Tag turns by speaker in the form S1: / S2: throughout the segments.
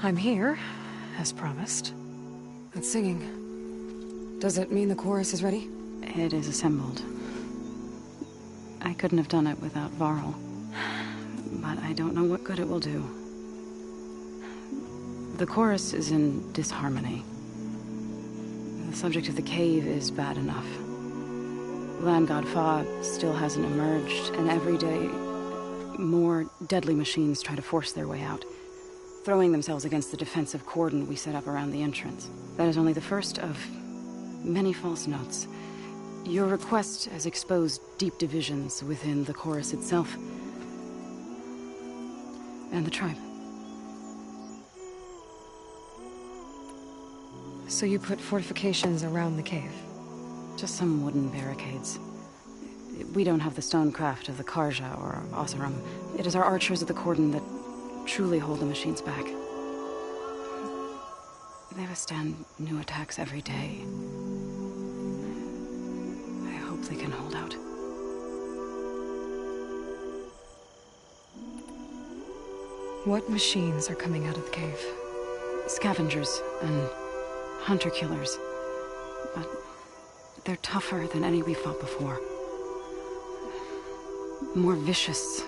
S1: I'm here, as promised. That singing. Does it mean the chorus is ready?
S2: It is assembled. I couldn't have done it without Varl. But I don't know what good it will do. The chorus is in disharmony. The subject of the cave is bad enough. Land God Fa still hasn't emerged, and every day, more deadly machines try to force their way out, throwing themselves against the defensive cordon we set up around the entrance. That is only the first of many false notes. Your request has exposed deep divisions within the chorus itself and the tribe.
S1: So you put fortifications around the cave?
S2: Just some wooden barricades. We don't have the stonecraft of the Karja or Oseram. It is our archers of the cordon that truly hold the machines back. They withstand new attacks every day. I hope they can hold out.
S1: What machines are coming out of the cave?
S2: Scavengers and hunter-killers. But they're tougher than any we fought before. More vicious,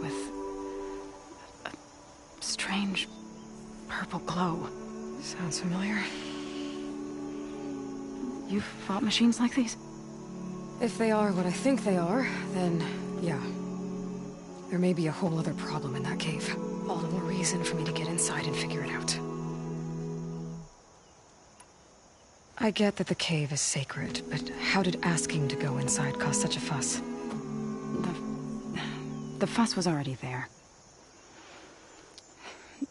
S2: with a strange purple glow.
S1: Sounds familiar.
S2: You've fought machines like these?
S1: If they are what I think they are, then yeah. There may be a whole other problem in that cave. All the more reason for me to get inside and figure it out. I get that the cave is sacred, but how did asking to go inside cause such a fuss?
S2: The fuss was already there.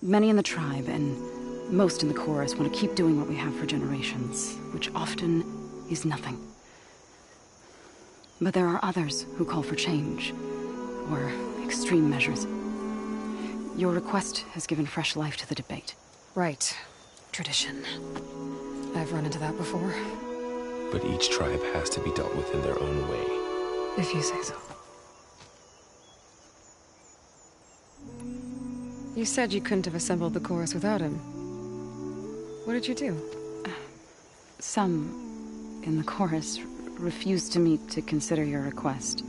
S2: Many in the tribe, and most in the chorus, want to keep doing what we have for generations, which often is nothing. But there are others who call for change, or extreme measures. Your request has given fresh life to the debate.
S1: Right. Tradition. I've run into that before.
S3: But each tribe has to be dealt with in their own way.
S1: If you say so. You said you couldn't have assembled the chorus without him. What did you do?
S2: Some in the chorus refused to meet to consider your request.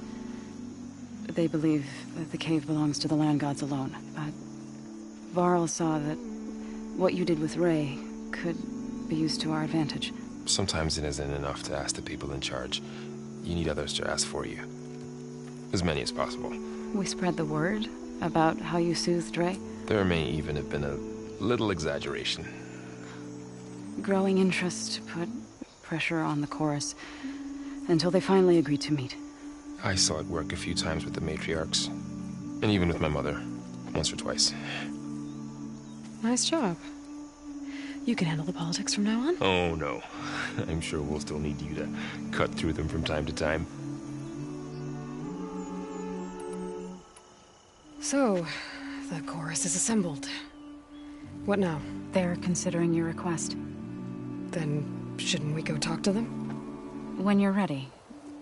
S2: They believe that the cave belongs to the land gods alone, but Varl saw that what you did with Ray could be used to our advantage.
S3: Sometimes it isn't enough to ask the people in charge. You need others to ask for you. As many as possible.
S2: We spread the word about how you soothed Ray.
S3: There may even have been a little exaggeration.
S2: Growing interest put pressure on the chorus until they finally agreed to meet.
S3: I saw it work a few times with the matriarchs. And even with my mother. Once or twice.
S1: Nice job. You can handle the politics from now on?
S3: Oh, no. I'm sure we'll still need you to cut through them from time to time.
S1: So, the chorus is assembled. What now?
S2: They're considering your request.
S1: Then, shouldn't we go talk to them?
S2: When you're ready.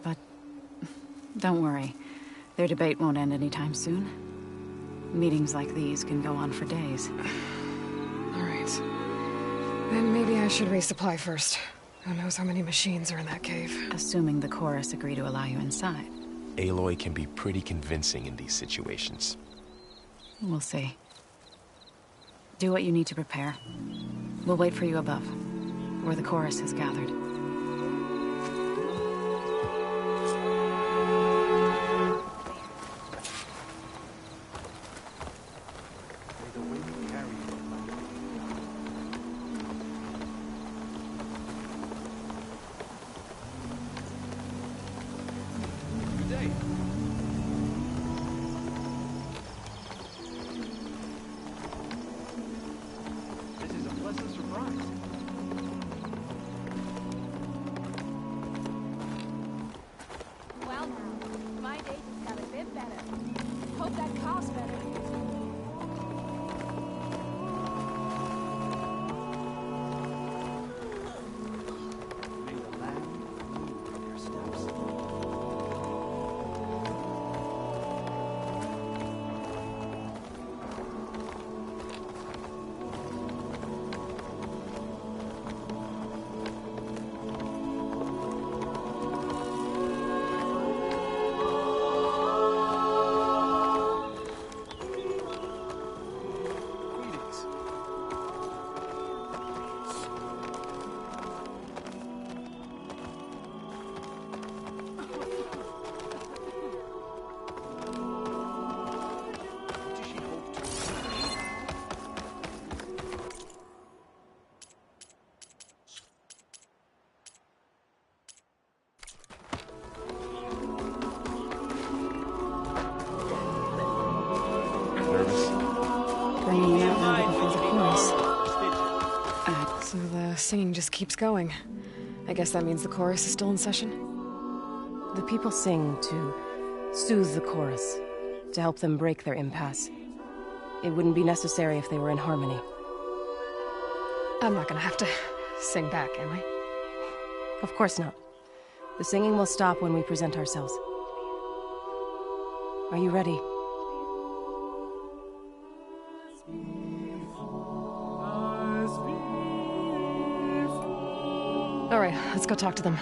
S2: But don't worry. Their debate won't end anytime soon. Meetings like these can go on for days.
S1: All right. Then maybe I should resupply first. Who knows how many machines are in that cave?
S2: Assuming the chorus agree to allow you inside.
S3: Aloy can be pretty convincing in these situations.
S2: We'll see. Do what you need to prepare. We'll wait for you above, where the chorus is gathered.
S1: singing just keeps going. I guess that means the chorus is still in session?
S4: The people sing to soothe the chorus, to help them break their impasse. It wouldn't be necessary if they were in harmony.
S1: I'm not gonna have to sing back, am I?
S4: Of course not. The singing will stop when we present ourselves. Are you ready?
S1: All right, let's go talk to them.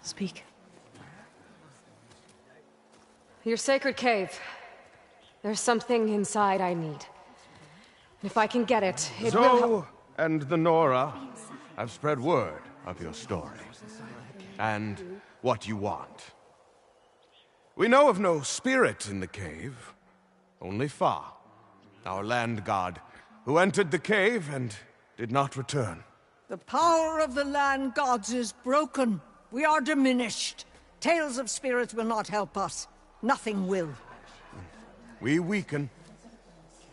S4: Speak.
S1: Your sacred cave. There's something inside I need. If I can get it, it will help.
S5: Zoe and the Nora have spread word of your story, and what you want. We know of no spirit in the cave, only Fa, our land god, who entered the cave and did not return.
S6: The power of the land gods is broken. We are diminished. Tales of spirits will not help us. Nothing will.
S5: We weaken,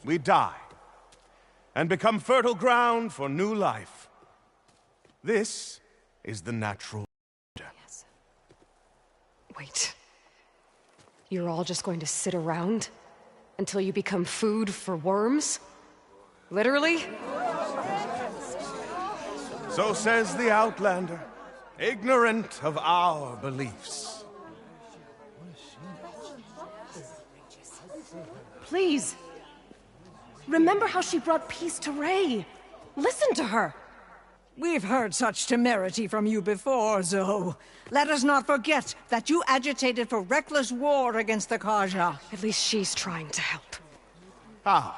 S5: we die, and become fertile ground for new life. This is the natural order.
S1: Yes. Wait. You're all just going to sit around until you become food for worms? Literally?
S5: So says the Outlander, ignorant of our beliefs.
S4: Please. Remember how she brought peace to Ray. Listen to her.
S6: We've heard such temerity from you before, Zoe. Let us not forget that you agitated for reckless war against the Kaja.
S1: At least she's trying to help.
S5: How?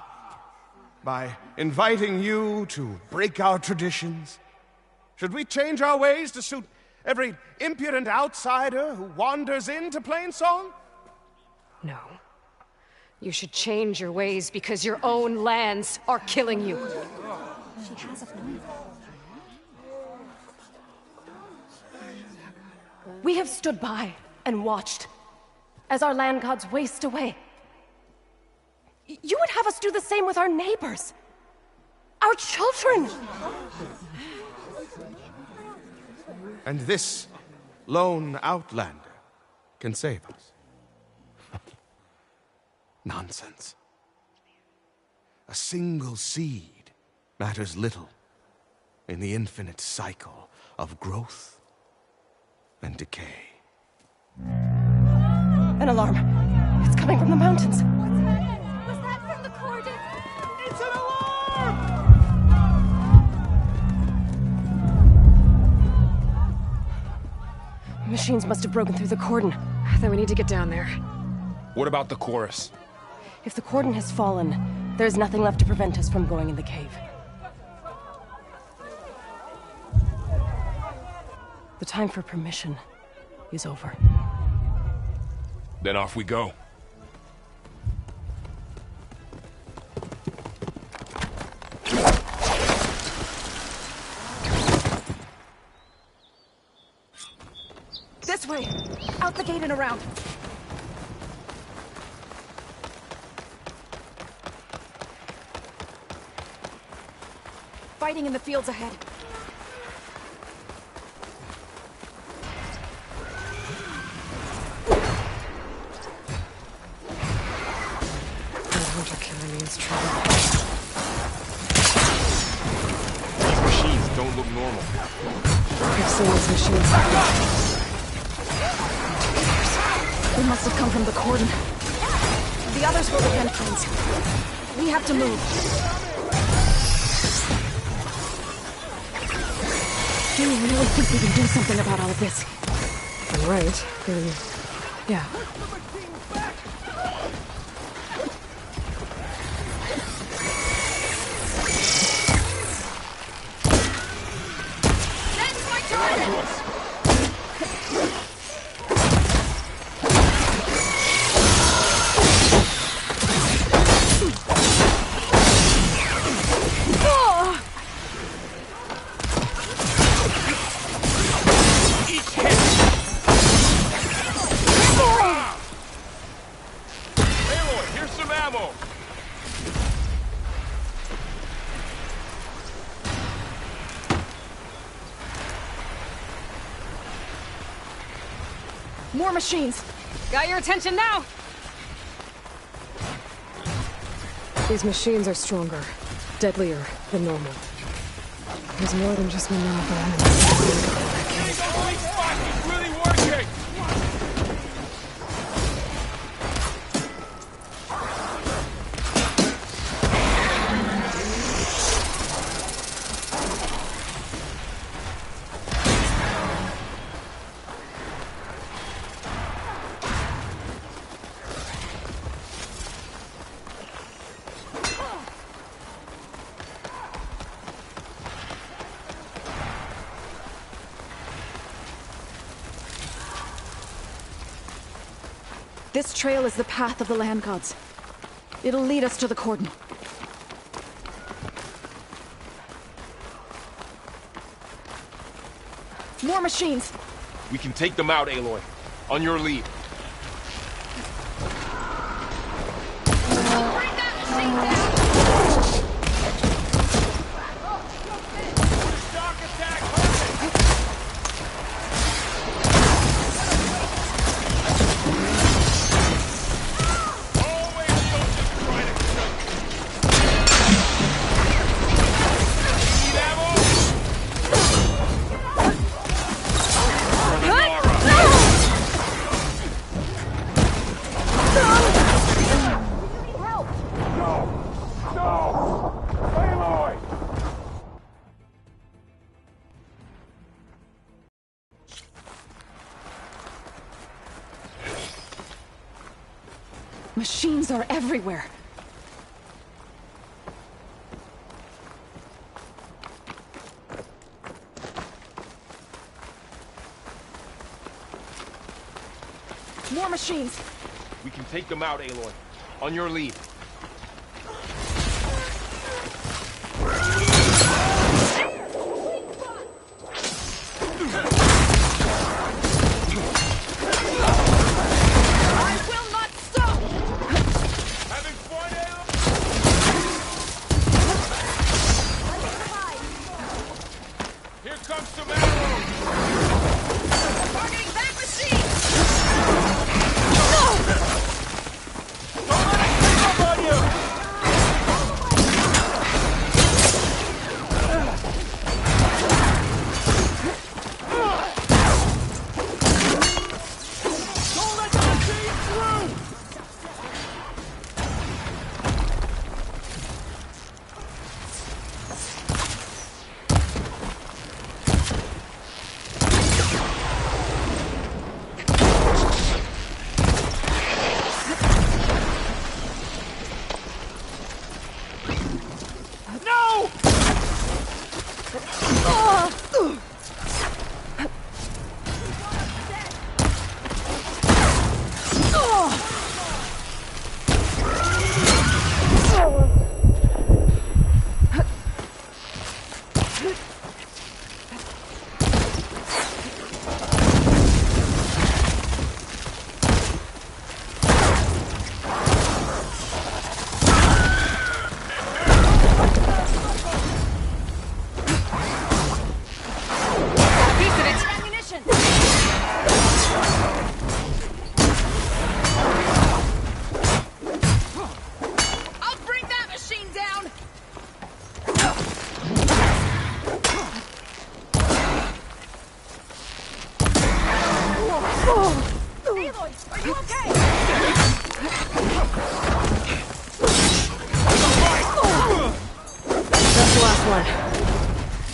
S5: By inviting you to break our traditions? Should we change our ways to suit every impudent outsider who wanders into Plainsong?
S1: No. You should change your ways because your own lands are killing you.
S7: She has a point.
S4: We have stood by and watched as our land gods waste away. You would have us do the same with our neighbors, our children.
S5: And this lone outlander can save us. Nonsense. A single seed matters little in the infinite cycle of growth and decay.
S4: An alarm. It's coming from the mountains.
S7: Was that from the Cordon?
S5: It's an alarm!
S4: Machines must have broken through the cordon.
S1: Then we need to get down there.
S3: What about the chorus?
S4: If the cordon has fallen, there's nothing left to prevent us from going in the cave. The time for permission is over.
S3: Then off we go.
S4: This way! Out the gate and around! Fighting in the fields ahead.
S1: Hunter killer means trouble.
S3: These machines don't look normal.
S1: I've seen these machines.
S4: They must have come from the cordon. The others were the entrance. We have to move. Do you really think we can do something about all of this?
S1: right, then... yeah. More machines! Got your attention now! These machines are stronger, deadlier than normal. There's more than just one enemy.
S3: It's really working!
S7: This trail is the path of the land gods. It'll lead us to the cordon. More machines!
S3: We can take them out, Aloy. On your lead.
S7: Machines are everywhere. More machines!
S3: We can take them out, Aloy. On your lead.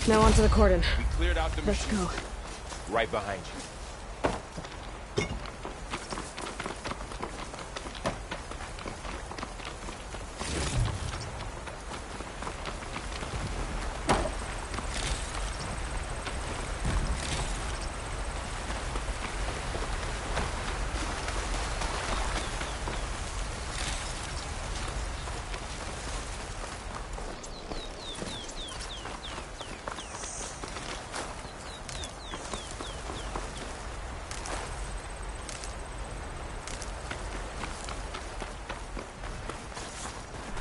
S1: Now onto the cordon.
S3: We cleared out the
S1: Let's
S3: machine.
S1: go.
S3: Right behind you.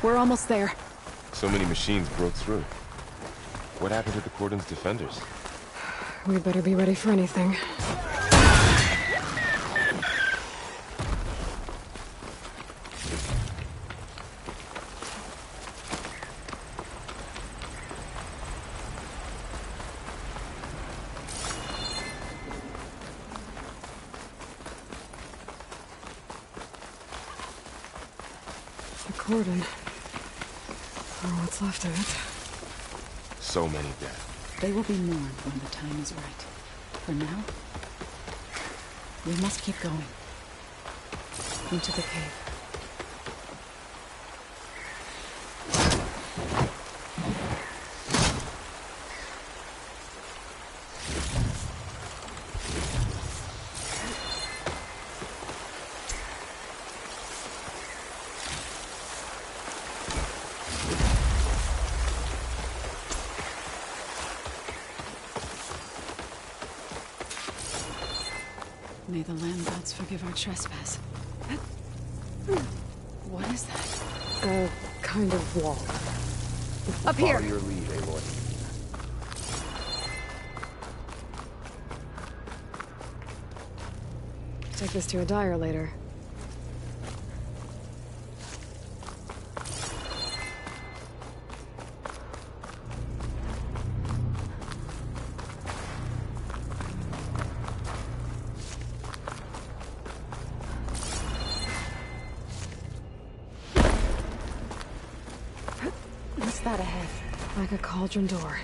S7: We're almost there.
S3: So many machines broke through. What happened to the Cordon's defenders?
S1: We'd better be ready for anything. The Cordon. Or what's left of it.
S3: So many dead.
S2: They will be mourned when the time is right. For now, we must keep going. Into the cave. May the land gods forgive our trespass. What is that?
S1: A kind of wall.
S7: Up here!
S3: Follow your lead, Aloy.
S1: Take this to a dyer later.
S2: What's that ahead?
S1: Like a cauldron door.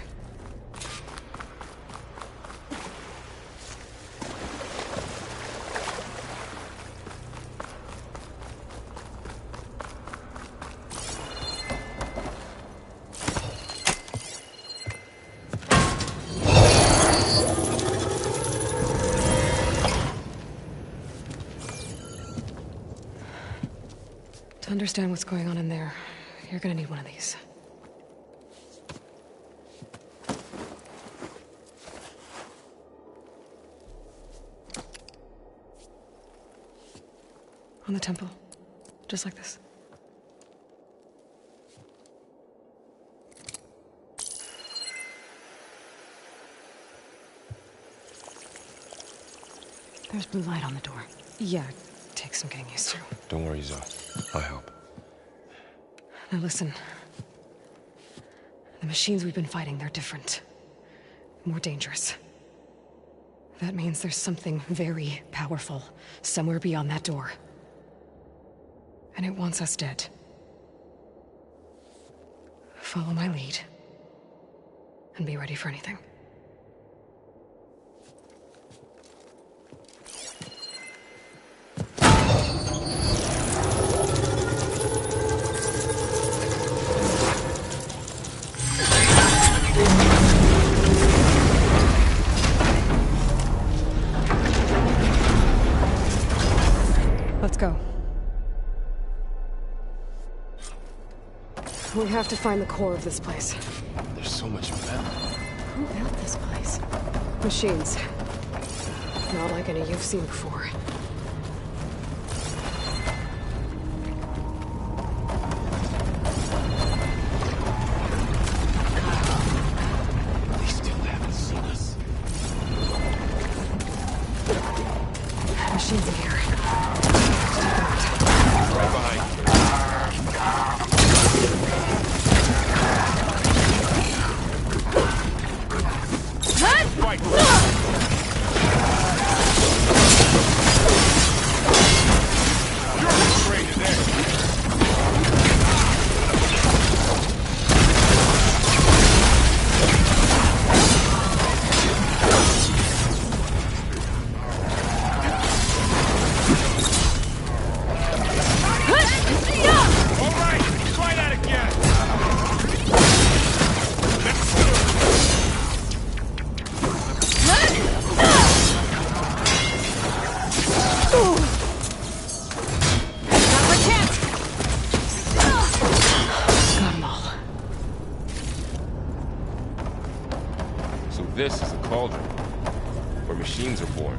S1: To understand what's going on in there, you're gonna need one of these. On the temple. Just like this.
S2: There's blue light on the door.
S1: Yeah, takes some getting used to.
S3: Don't worry, Zoe. I'll help.
S1: Now listen. The machines we've been fighting, they're different. More dangerous. That means there's something very powerful somewhere beyond that door. And it wants us dead. Follow my lead. And be ready for anything. Let's go. We have to find the core of this place.
S3: There's so much metal.
S2: Who built this place?
S1: Machines. Not like any you've seen before.
S3: They still haven't seen us.
S1: Machines in here.
S3: Right behind you. Fight! You're afraid of that. All right, try that again.
S1: Got them all.
S3: So this is a cauldron, where machines are born.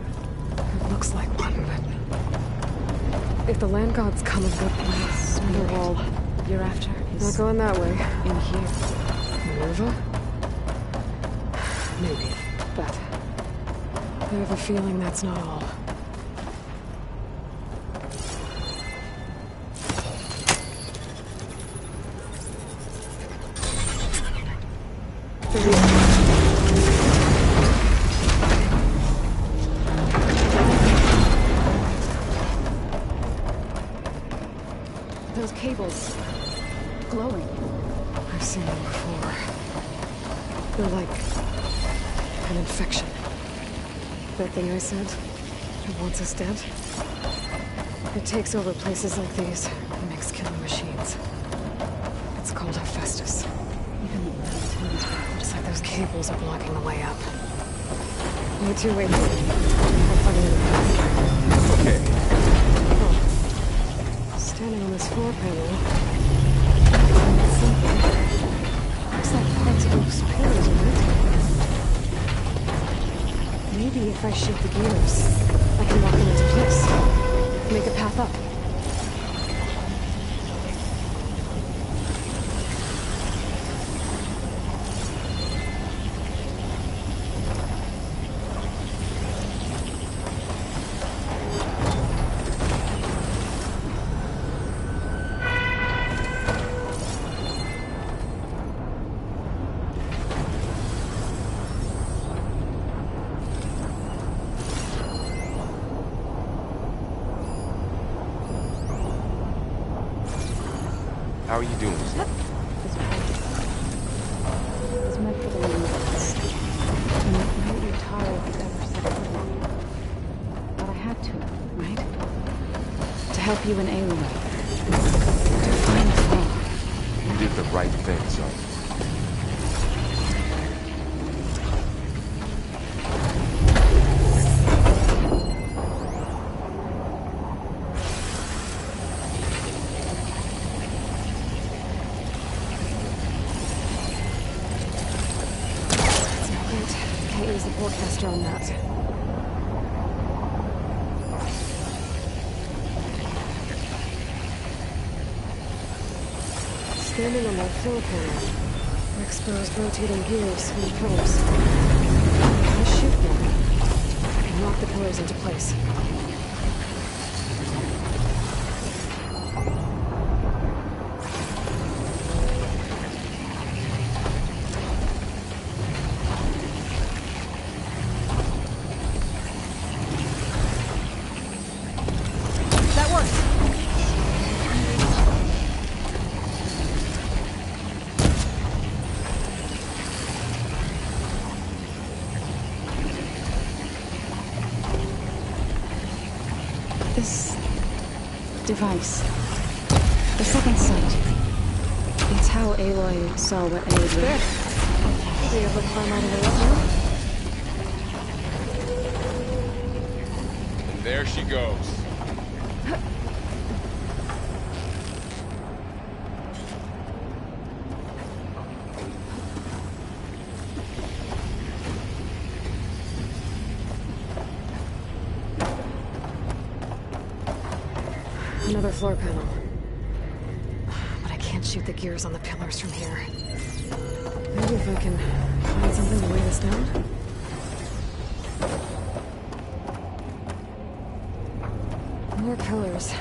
S1: It looks like one, but... if the land gods come a good place, we're all...
S2: You're after
S1: Not going that way.
S2: in here.
S1: Minerva? Maybe, but I have a feeling that's not all.
S2: Those cables. Glowing.
S1: I've seen them before. They're like an infection. That thing I said, it wants us dead. It takes over places like these and makes killing machines. It's called Hephaestus. It's like those cables are blocking the way up. You two wait. I'll find you in the path.
S5: Okay.
S1: Oh. Standing on this floor panel. Something. Looks like parts of those pillars are it. Maybe if I shoot the gears, I can lock them into place. Make a path up.
S3: How are you doing?
S2: It's meant for the limits. And it might be tired of ever set foot on it. But I had to, right? To help you and Aloy. To find Thor.
S3: You did the right thing, son.
S1: Can't use the forecaster on that. Standing on that floor panel, exposed rotating gears and pillars. I shoot them and lock the pillars into place.
S2: This device, the second sight, it's how Aloy saw what Aid
S1: There!
S2: was.
S1: Be able to climb out of the way up now?
S3: And there she goes.
S1: Another floor panel. But I can't shoot the gears on the pillars from here. Maybe if I can find something to weigh this down? More pillars.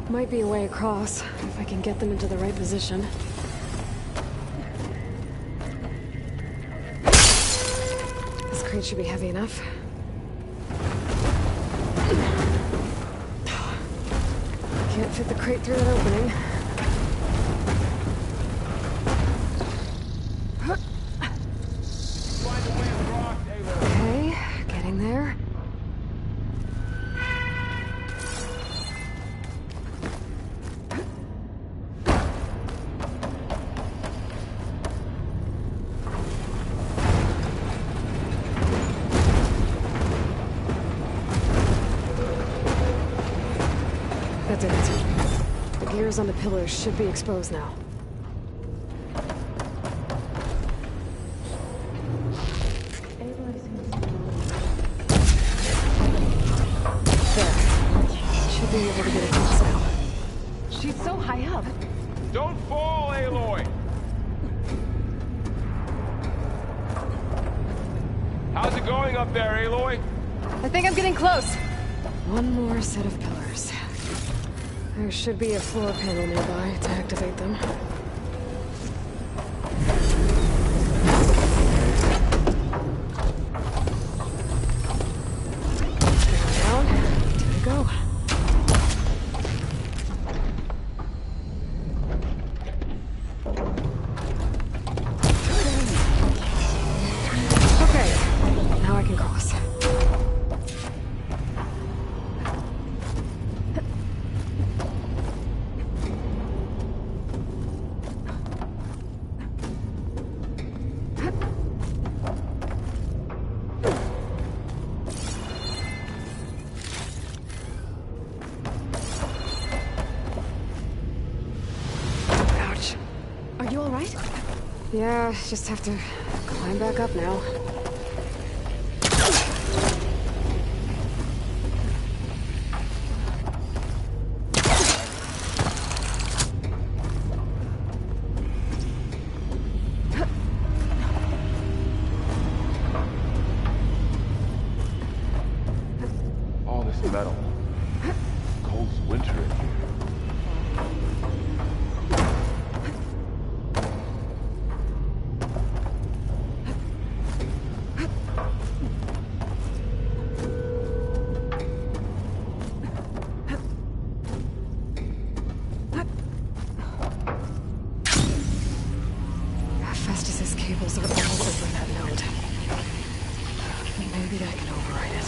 S1: Might be a way across, if I can get them into the right position. This crate should be heavy enough. Can't fit the crate through that opening. Okay, getting there. That did it. The gears on the pillars should be exposed now. There. Should be able to get across now.
S2: She's so high up.
S3: Don't fall! How's it going up there, Aloy?
S4: I think I'm getting close.
S1: One more set of pillars. There should be a floor panel nearby to activate them. Down. Here we go. Okay, now I can cross. Ouch.
S7: Are you all right?
S1: Yeah, just have to climb back up now.
S3: All this metal. Cold winter in here.
S1: Festus's cables are all over that node. Maybe I can override it.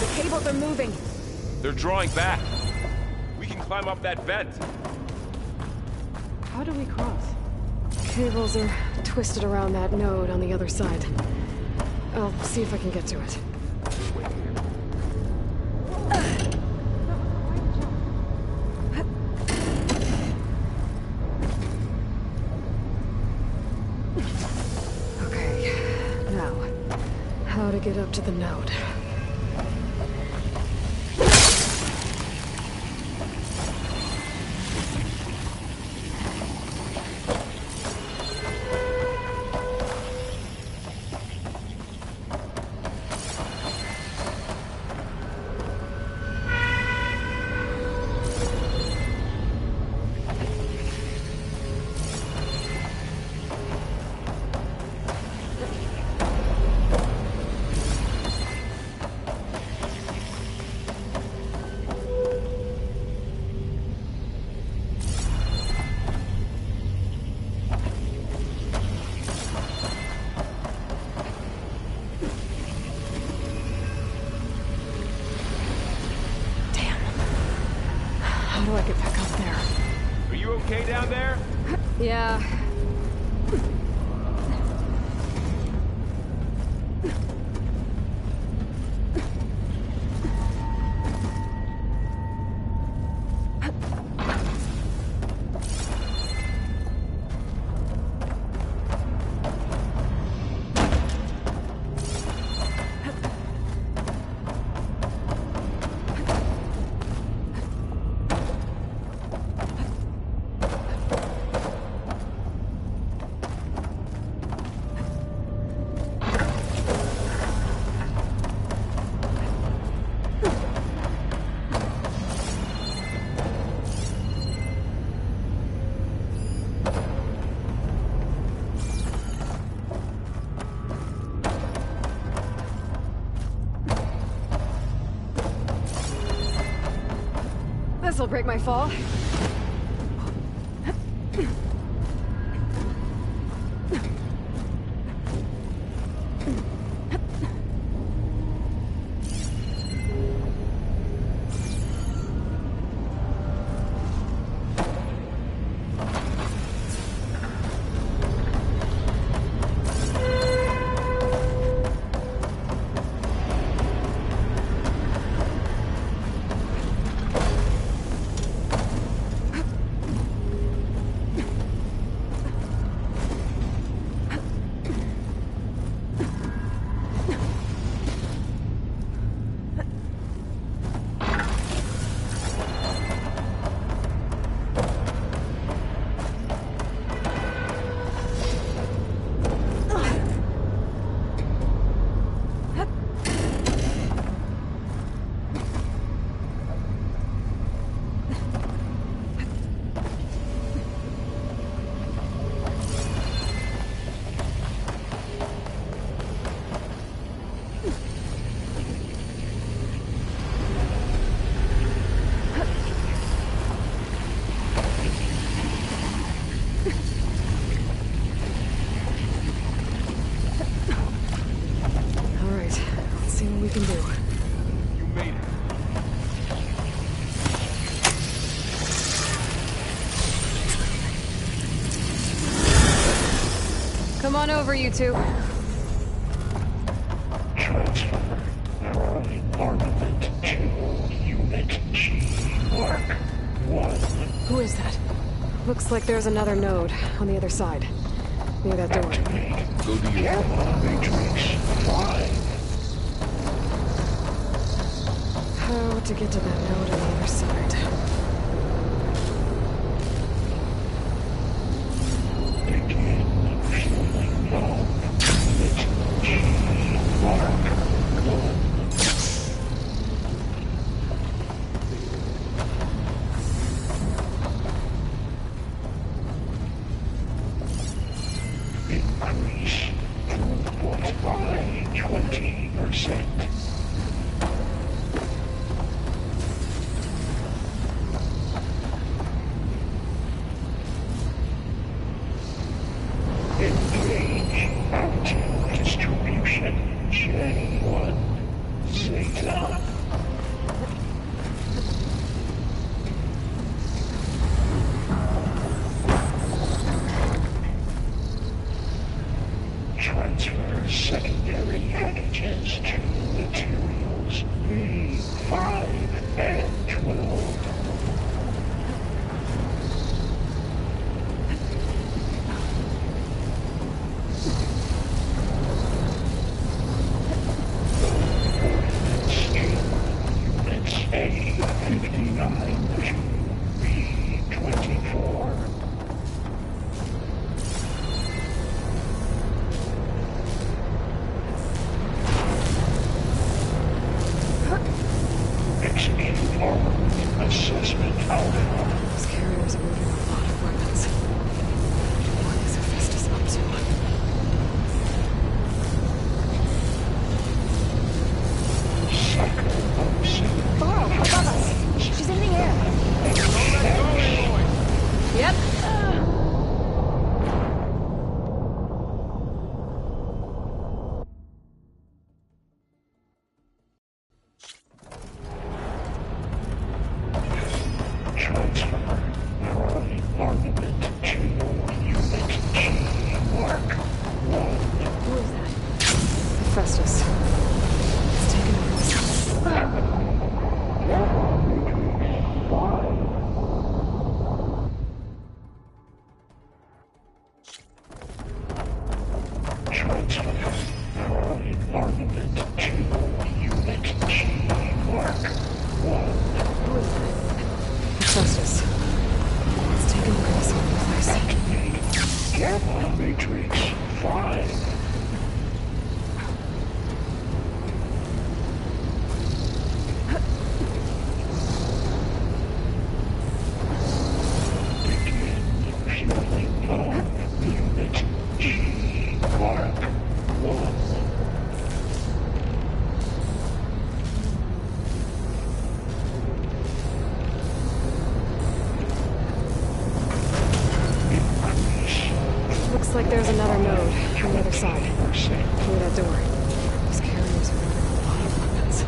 S7: The cables are moving.
S3: They're drawing back. We can climb up that vent.
S4: How do we cross?
S1: Cables are twisted around that node on the other side. I'll see if I can get to it. Okay, now, how to get up to the node? How do I get back up there?
S3: Are you okay down there?
S1: Yeah. This'll break my fall. can do.
S5: You made it.
S1: Come on over, you two.
S8: Transfer armament to Unit G. Mark 1.
S1: Who is that? Looks like there's another node on the other side. Near that door.
S3: Go do your
S8: Gamma Matrix 5.
S1: How to get to that node on the other side?
S8: Begin feeling love. Unit G. Mark 1. Increase throughput by 20%. Engage active distribution J1 Zeta. Transfer secondary packages to materials B5 and 12. Units A59 to B24. Execute armament assessment alpha.
S1: Those carriers are moving a lot of weapons. What is Hephaestus up
S8: Cycle of 7.
S7: Below, above us. She's in the air.
S1: to? Yep.
S8: Transfer prime armament to Unit G. Mark 1.
S1: Who is that? Hephaestus. It's taken over this house.
S8: Matrix 5. Transfer prime armament to Unit G. Mark 1.
S1: Who is that? Hephaestus. It's taken over this whole place.
S8: Activate Gamma Matrix 5. Begin fueling up Unit G. Mark 1. Increase
S1: Looks like there's another node on the other side.
S8: 20%.
S1: Near that door. Those carriers are moving a lot of weapons.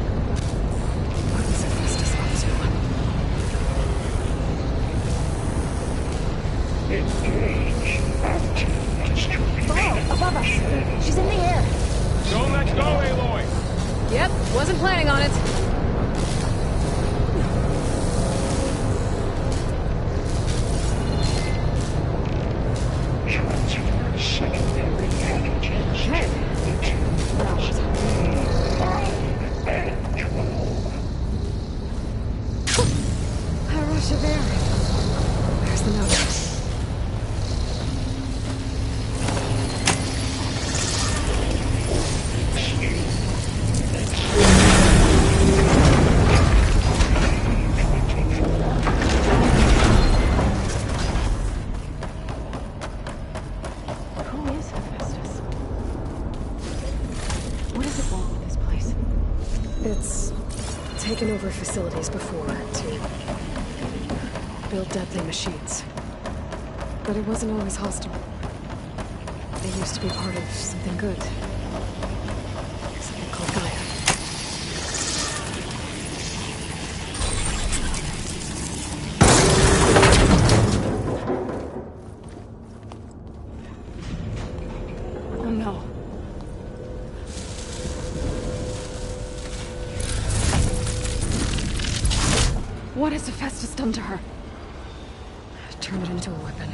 S1: What is Hephaestus up to?
S8: Engage active distribution.
S7: Below, above us. She's in the air.
S5: So let's go, Aloy!
S1: Yep, wasn't planning on it.
S8: Transfer secondary packages to
S1: That was
S8: materials B5 and 12.
S1: a rush of air. There's the node.
S2: Who is Hephaestus? What does it want with this place?
S1: It's taken over facilities before to build deadly machines. But it wasn't always hostile. They used to be part of something good. Something called Gaia.
S7: What has Hephaestus done to her?
S1: Turn it into a weapon,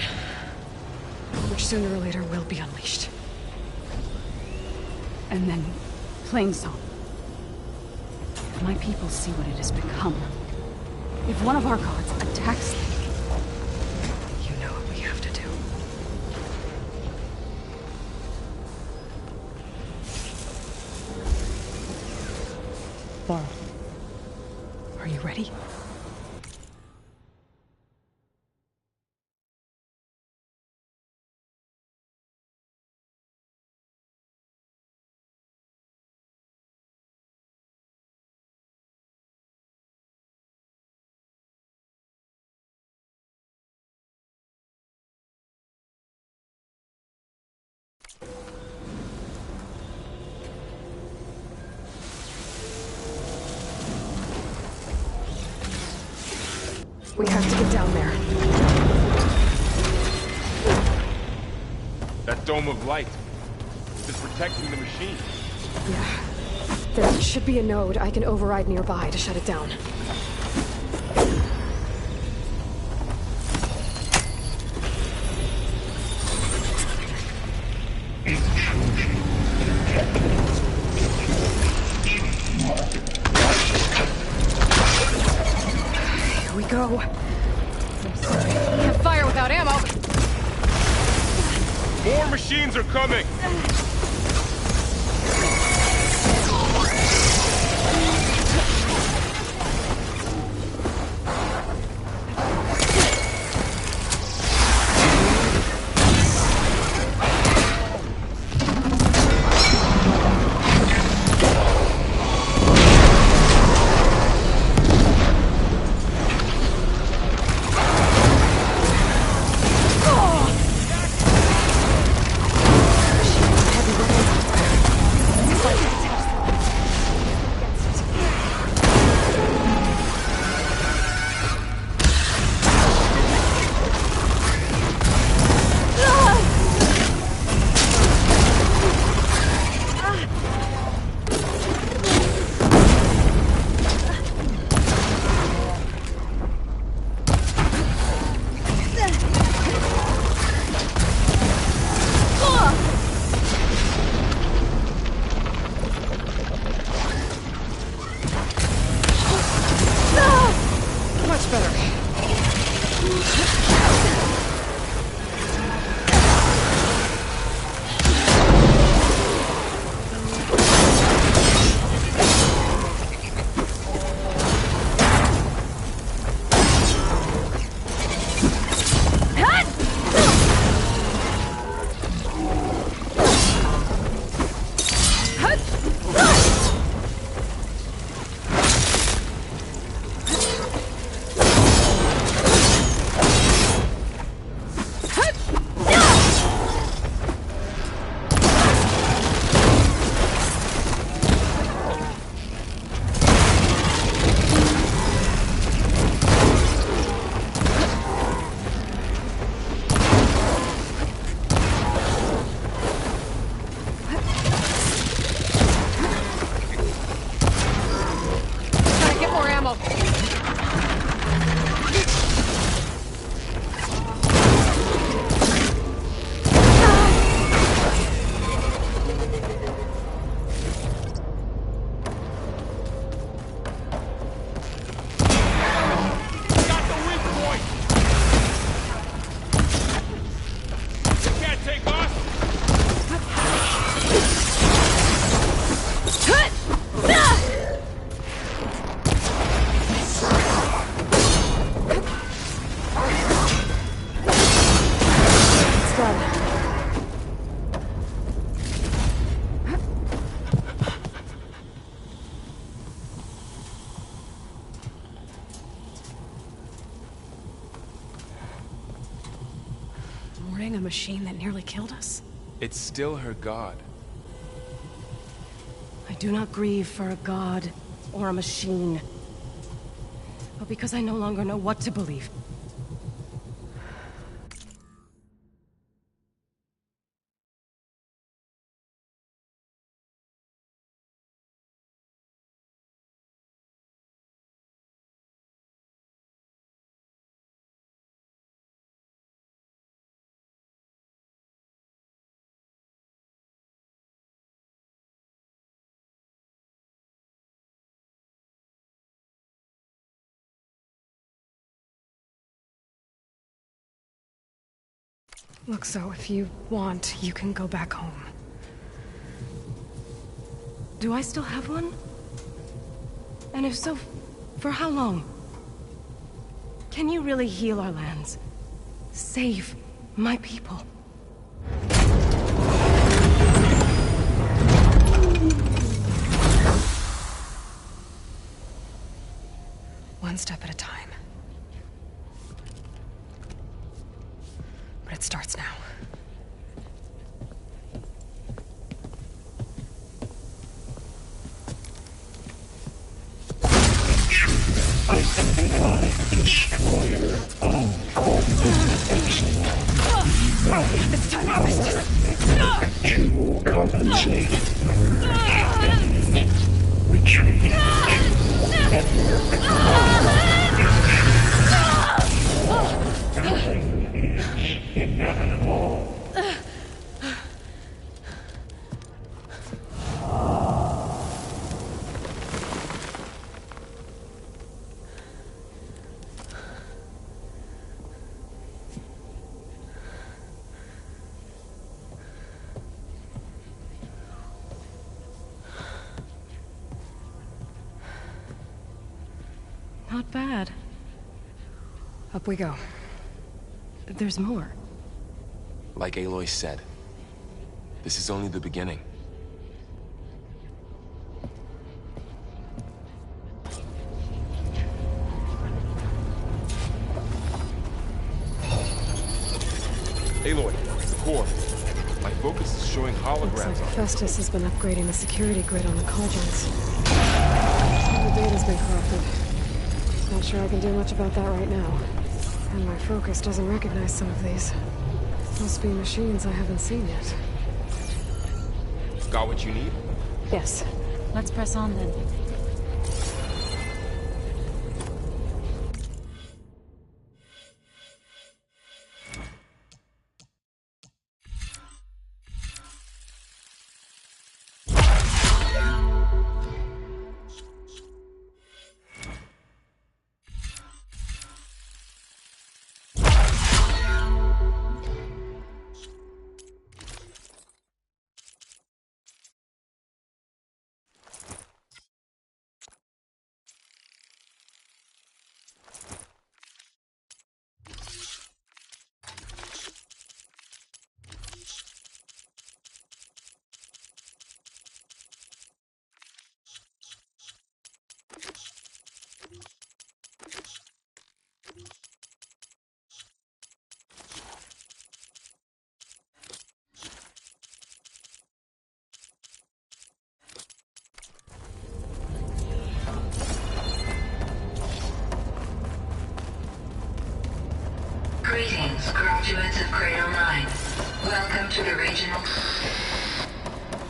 S1: which sooner or later will be unleashed.
S2: And then, Plainsong. If my people see what it has become, if one of our gods attacks them,
S1: You know what we have to do.
S4: Laura.
S1: Are you ready? We have to get down there.
S3: That dome of light is protecting the machine.
S1: Yeah. There should be a node I can override nearby to shut it down. Here we go.
S7: Can't fire without ammo!
S3: More machines are coming!
S1: Much better.
S7: Gotta get more ammo!
S3: Got the weak point! You can't take us!
S1: It's done. Mourning a machine that nearly killed us?
S3: It's still her god.
S4: I do not grieve for a god or a machine, but because I no longer know what to believe.
S1: Look, so if you want, you can go back home.
S4: Do I still have one? And if so, for how long? Can you really heal our lands? Save my people?
S1: One step at a time. But it starts now.
S8: Destroyer,
S1: This time I missed.
S8: to compensate. Retreat. Nothing is inevitable.
S4: Not bad.
S1: Up we go.
S4: There's more.
S3: Like Aloy said, this is only the beginning. Aloy, the core. My focus is showing holograms
S1: Looks like
S3: on it.
S1: Festus has been upgrading the security grid on the cauldrons. Some of the data's been corrupted. Not sure I can do much about that right now. And my focus doesn't recognize some of these. Must be machines I haven't seen yet.
S3: Got what you need?
S1: Yes.
S7: Let's press on then.
S9: Greetings, graduates of Cradle 9. Welcome to the regional...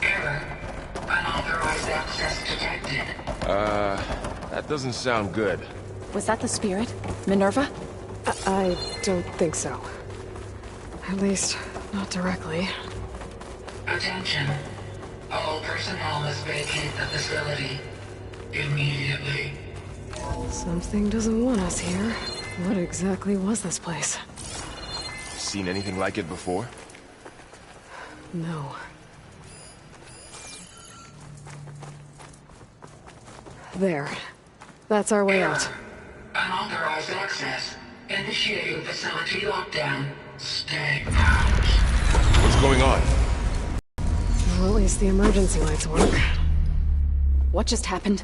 S9: Error. Unauthorized access detected.
S3: That doesn't sound good.
S7: Was that the spirit? Minerva?
S1: I don't think so. At least, not directly.
S9: Attention. All personnel must vacate the facility. Immediately.
S1: Something doesn't want us here. What exactly was this place?
S3: Seen anything like it before?
S1: No. There. That's our way out.
S9: Unauthorized access. Initiating facility lockdown. Stay out.
S3: What's going on?
S1: Well, at least the emergency lights work.
S7: What just happened?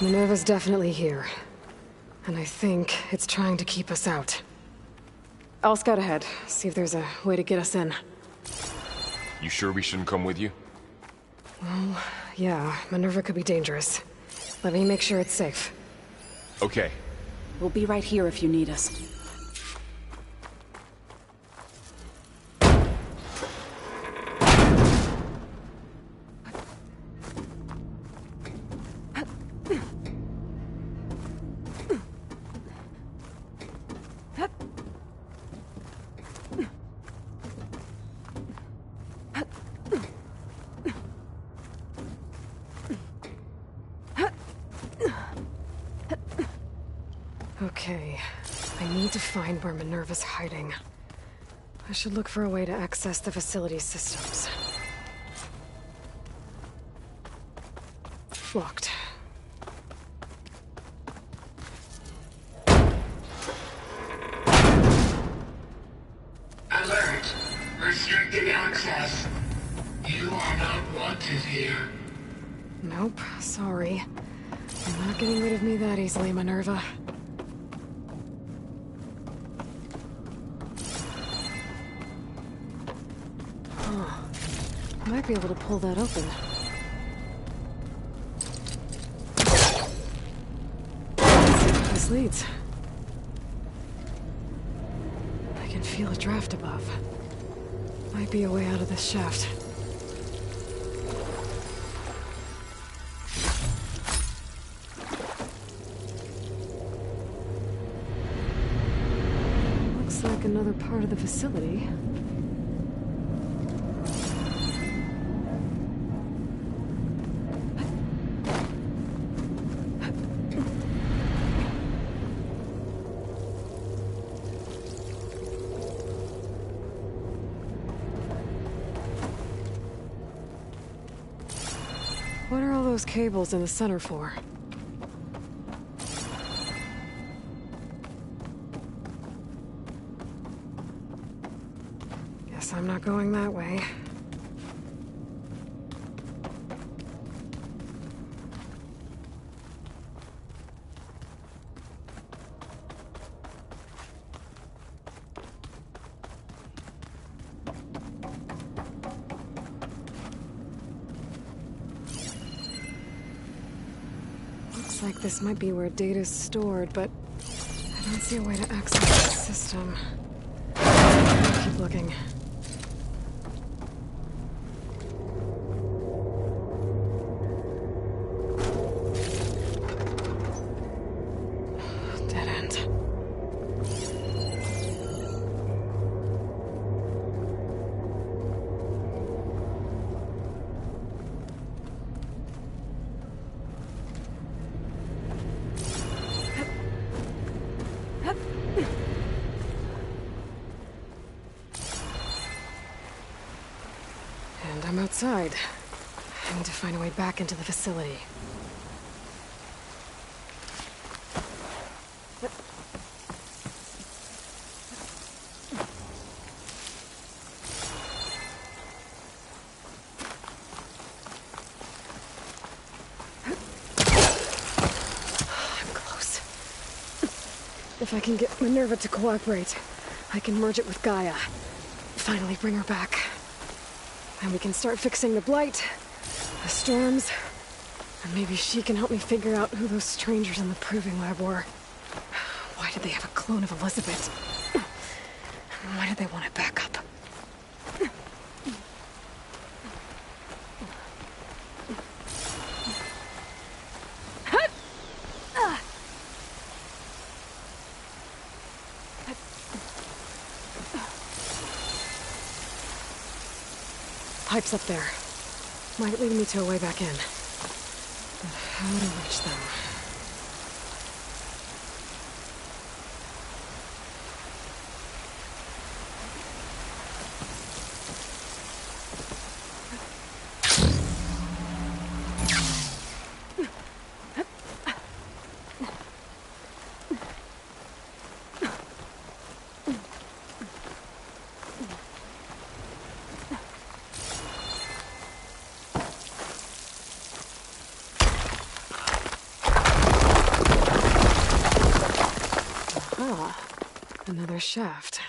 S1: Minerva's definitely here. And I think it's trying to keep us out. I'll scout ahead, see if there's a way to get us in.
S3: You sure we shouldn't come with you?
S1: Well, yeah, Minerva could be dangerous. Let me make sure it's safe.
S3: Okay.
S7: We'll be right here if you need us.
S1: Okay, I need to find where Minerva's hiding. I should look for a way to access the facility's systems. Locked.
S9: Alert! Restricted access. You are not wanted here.
S1: Nope, sorry. You're not getting rid of me that easily, Minerva. Huh. Might be able to pull that open. Let's see where this leads. I can feel a draft above. Might be a way out of this shaft. Looks like another part of the facility. What are all those cables in the center for? Guess I'm not going that way. Looks like this might be where data's stored, but I don't see a way to access the system. I'll keep looking. Dead end. And I'm outside. I need to find a way back into the facility. I'm close. If I can get Minerva to cooperate, I can merge it with Gaia. Finally bring her back. And we can start fixing the Blight, the storms, and maybe she can help me figure out who those strangers in the Proving Lab were. Why did they have a clone of Elizabeth? And why did they want it back up? Pipes up there. Might lead me to a way back in. But how to reach them? Another shaft.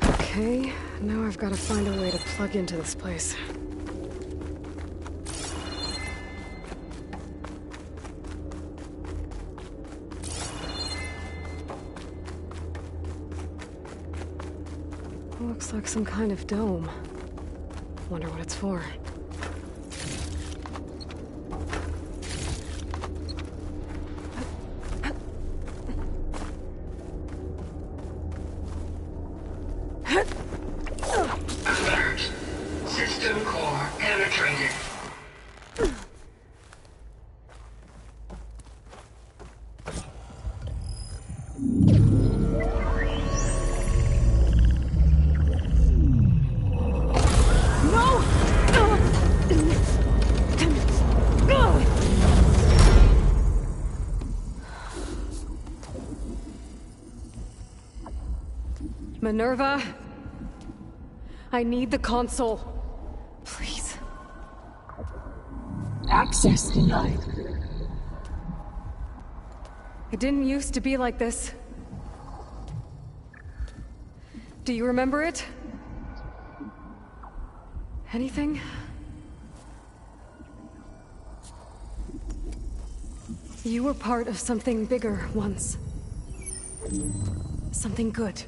S1: Okay, now I've got to find a way to plug into this place. Looks like some kind of dome. Wonder what it's for.
S9: Alert. System core penetrated.
S1: Minerva? I need the console. Please.
S8: Access denied.
S1: It didn't used to be like this. Do you remember it? Anything? You were part of something bigger once. Something good.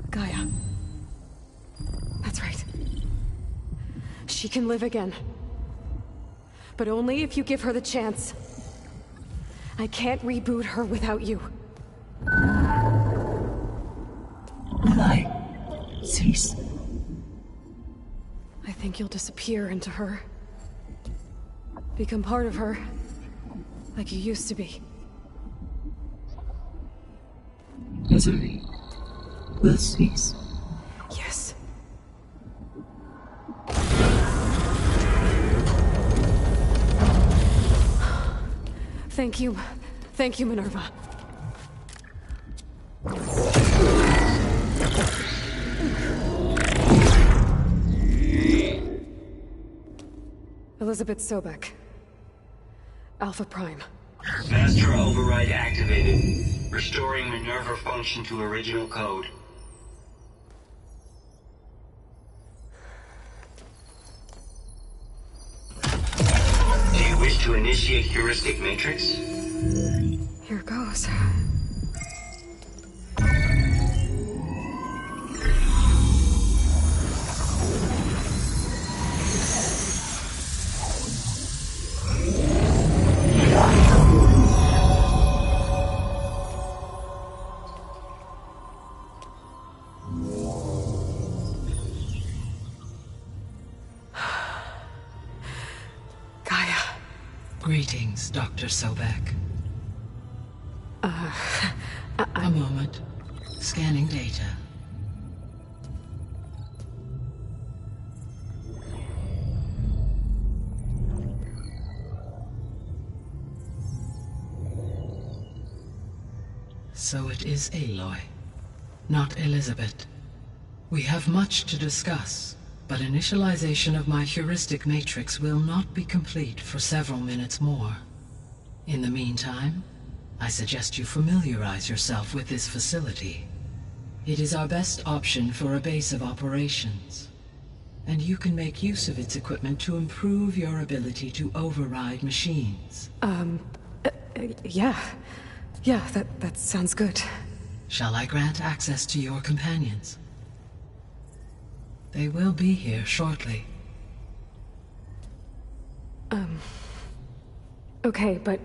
S1: Gaia. That's right. She can live again. But only if you give her the chance. I can't reboot her without you.
S8: Lie. Cease.
S1: I think you'll disappear into her. Become part of her. Like you used to be.
S8: Misery will cease.
S1: Yes. Thank you. Thank you, Minerva. Elizabeth Sobek. Alpha Prime.
S10: Master override activated. Restoring Minerva function to original code. Do you wish to initiate heuristic matrix?
S1: Here goes.
S11: Greetings, Dr. Sobek. A moment. Scanning data. So it is Aloy, not Elizabeth. We have much to discuss. But initialization of my heuristic matrix will not be complete for several minutes more. In the meantime, I suggest you familiarize yourself with this facility. It is our best option for a base of operations. And you can make use of its equipment to improve your ability to override machines.
S1: Yeah. Yeah, that sounds good.
S11: Shall I grant access to your companions? They will be here shortly.
S1: Okay, but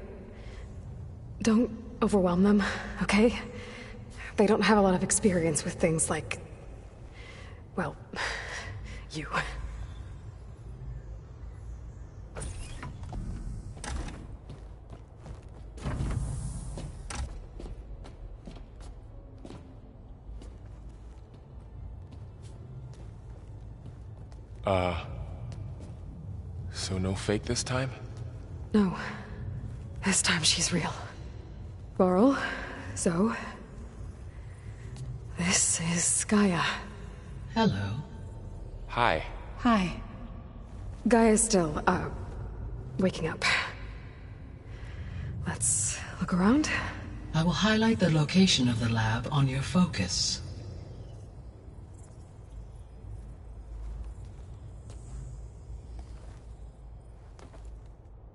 S1: don't overwhelm them, okay? They don't have a lot of experience with things like, well, you.
S3: So no fake this time?
S1: No. This time she's real. Varl, Zoe. This is Gaia.
S11: Hello.
S3: Hi.
S2: Hi.
S1: Gaia's still, waking up. Let's look around.
S11: I will highlight the location of the lab on your focus.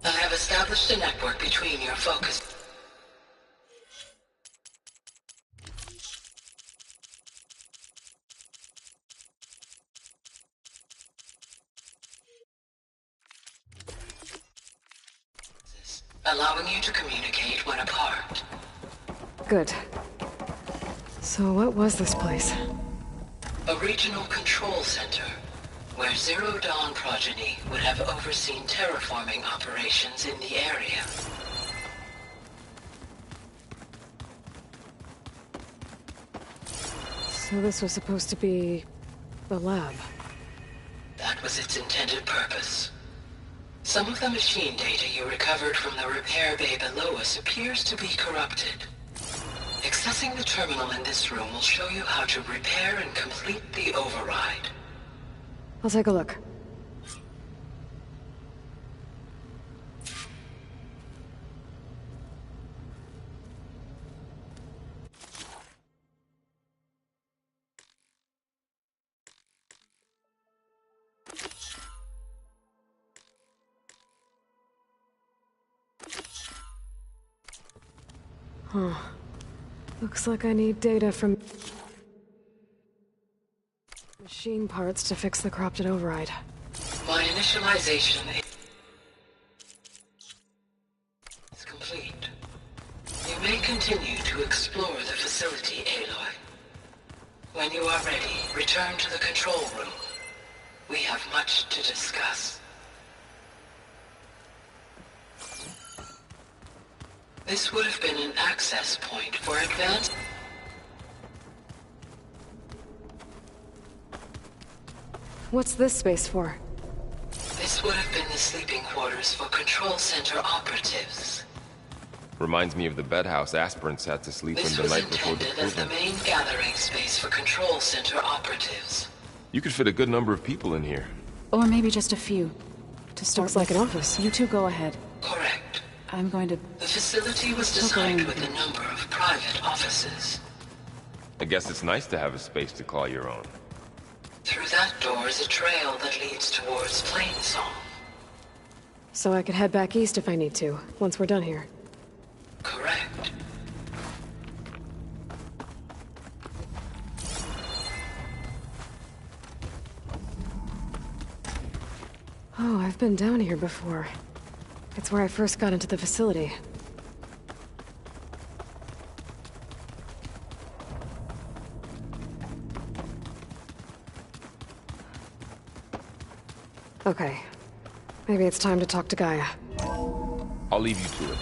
S11: I have established a network between your focus. Allowing you to communicate when apart.
S1: Good. So what was this place?
S11: A regional control center, where Zero Dawn progeny would have overseen terraforming operations in the area.
S1: So this was supposed to be the lab.
S11: That was its intended purpose. Some of the machine data you recovered from the repair bay below us appears to be corrupted. Accessing the terminal in this room will show you how to repair and complete the override.
S1: I'll take a look. Huh. Looks like I need data from machine parts to fix the corrupted override.
S11: My initialization is complete. You may continue to explore the facility, Aloy. When you are ready, return to the control room. We have much to discuss. This would have been an access point for advanced...
S1: What's this space for?
S11: This would have been the sleeping quarters for Control Center operatives.
S3: Reminds me of the bedhouse aspirants had to sleep in the night before the
S11: This was intended as the main gathering space for Control Center operatives.
S3: You could fit a good number of people in here.
S2: Or maybe just a few. To start
S1: Looks like an office.
S2: You two go ahead.
S11: Correct.
S2: I'm going to...
S11: The facility was designed with a number of private offices.
S3: I guess it's nice to have a space to call your own.
S11: Through that door is a trail that leads towards Plainsong.
S1: So I could head back east if I need to, once we're done here.
S11: Correct.
S1: Oh, I've been down here before. It's where I first got into the facility. Okay. Maybe it's time to talk to Gaia.
S3: I'll leave you to it.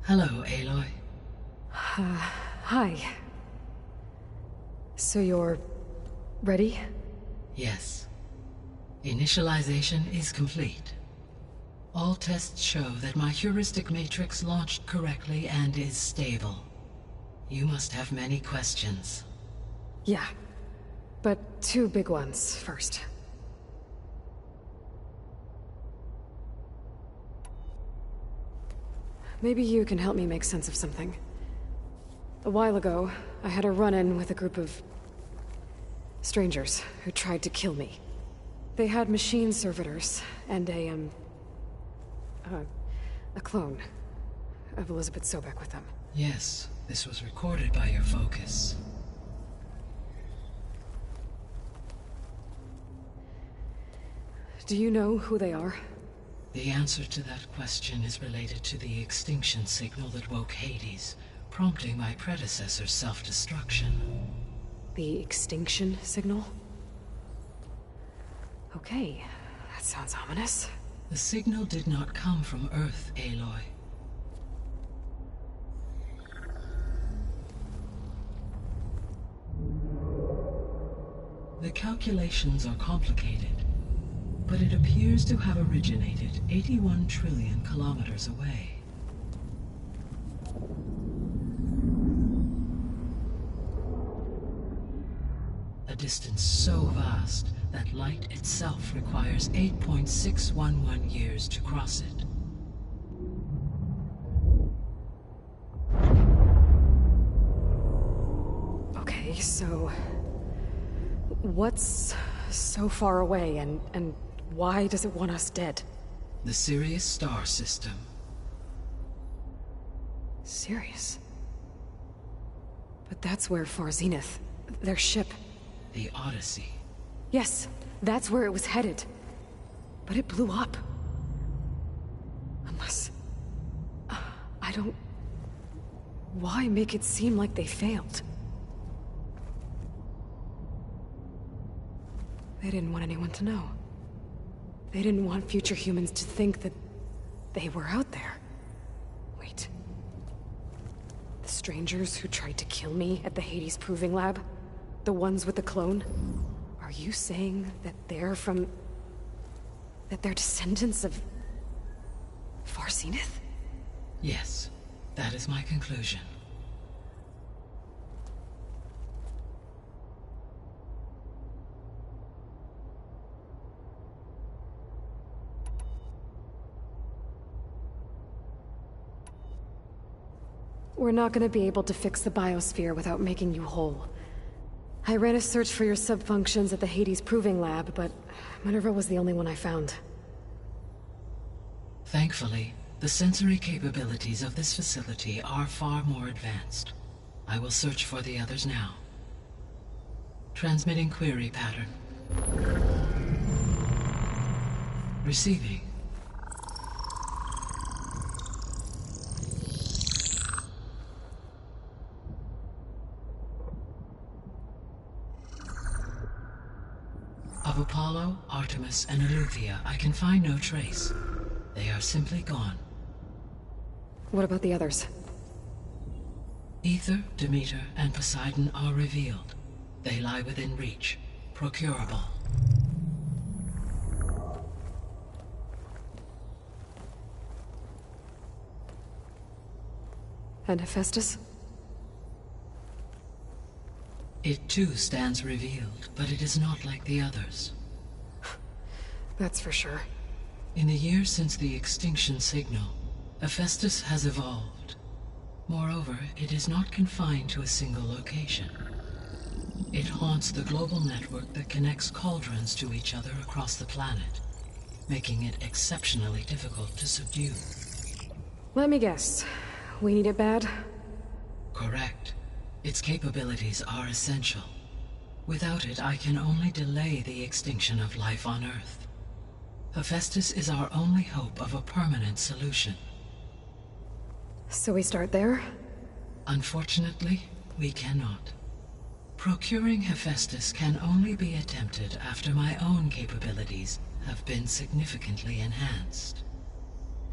S11: Hello, Aloy.
S1: Hi. So you're... ready?
S11: Yes. Initialization is complete. All tests show that my heuristic matrix launched correctly and is stable. You must have many questions.
S1: Yeah. But two big ones first. Maybe you can help me make sense of something. A while ago, I had a run-in with a group of... strangers who tried to kill me. They had machine servitors and a clone of Elizabeth Sobek with them.
S11: Yes, this was recorded by your focus.
S1: Do you know who they are?
S11: The answer to that question is related to the extinction signal that woke Hades, prompting my predecessor's self-destruction.
S1: The extinction signal? Okay, that sounds ominous.
S11: The signal did not come from Earth, Aloy. The calculations are complicated, but it appears to have originated 81 trillion kilometers away. A distance so vast that light itself requires 8.611 years to cross it.
S1: Okay, so... what's so far away, and why does it want us dead?
S11: The Sirius star system.
S1: Sirius? But that's where Far Zenith, their ship...
S11: The Odyssey.
S1: Yes, that's where it was headed. But it blew up. Unless... I don't... Why make it seem like they failed? They didn't want anyone to know. They didn't want future humans to think that they were out there. Wait. The strangers who tried to kill me at the Hades Proving Lab? The ones with the clone? Are you saying that they're from That they're descendants of... Far Zenith?
S11: Yes, that is my conclusion.
S1: We're not gonna be able to fix the biosphere without making you whole. I ran a search for your subfunctions at the Hades Proving Lab, but Minerva was the only one I found.
S11: Thankfully, the sensory capabilities of this facility are far more advanced. I will search for the others now. Transmitting query pattern. Receiving. Of Apollo, Artemis, and Eleuthia, I can find no trace. They are simply gone.
S1: What about the others?
S11: Aether, Demeter, and Poseidon are revealed. They lie within reach, procurable.
S1: And Hephaestus?
S11: It too stands revealed, but it is not like the others.
S1: That's for sure.
S11: In the years since the extinction signal, Hephaestus has evolved. Moreover, it is not confined to a single location. It haunts the global network that connects cauldrons to each other across the planet, making it exceptionally difficult to subdue.
S1: Let me guess. We need it bad?
S11: Correct. Its capabilities are essential. Without it, I can only delay the extinction of life on Earth. Hephaestus is our only hope of a permanent solution.
S1: So we start there?
S11: Unfortunately, we cannot. Procuring Hephaestus can only be attempted after my own capabilities have been significantly enhanced.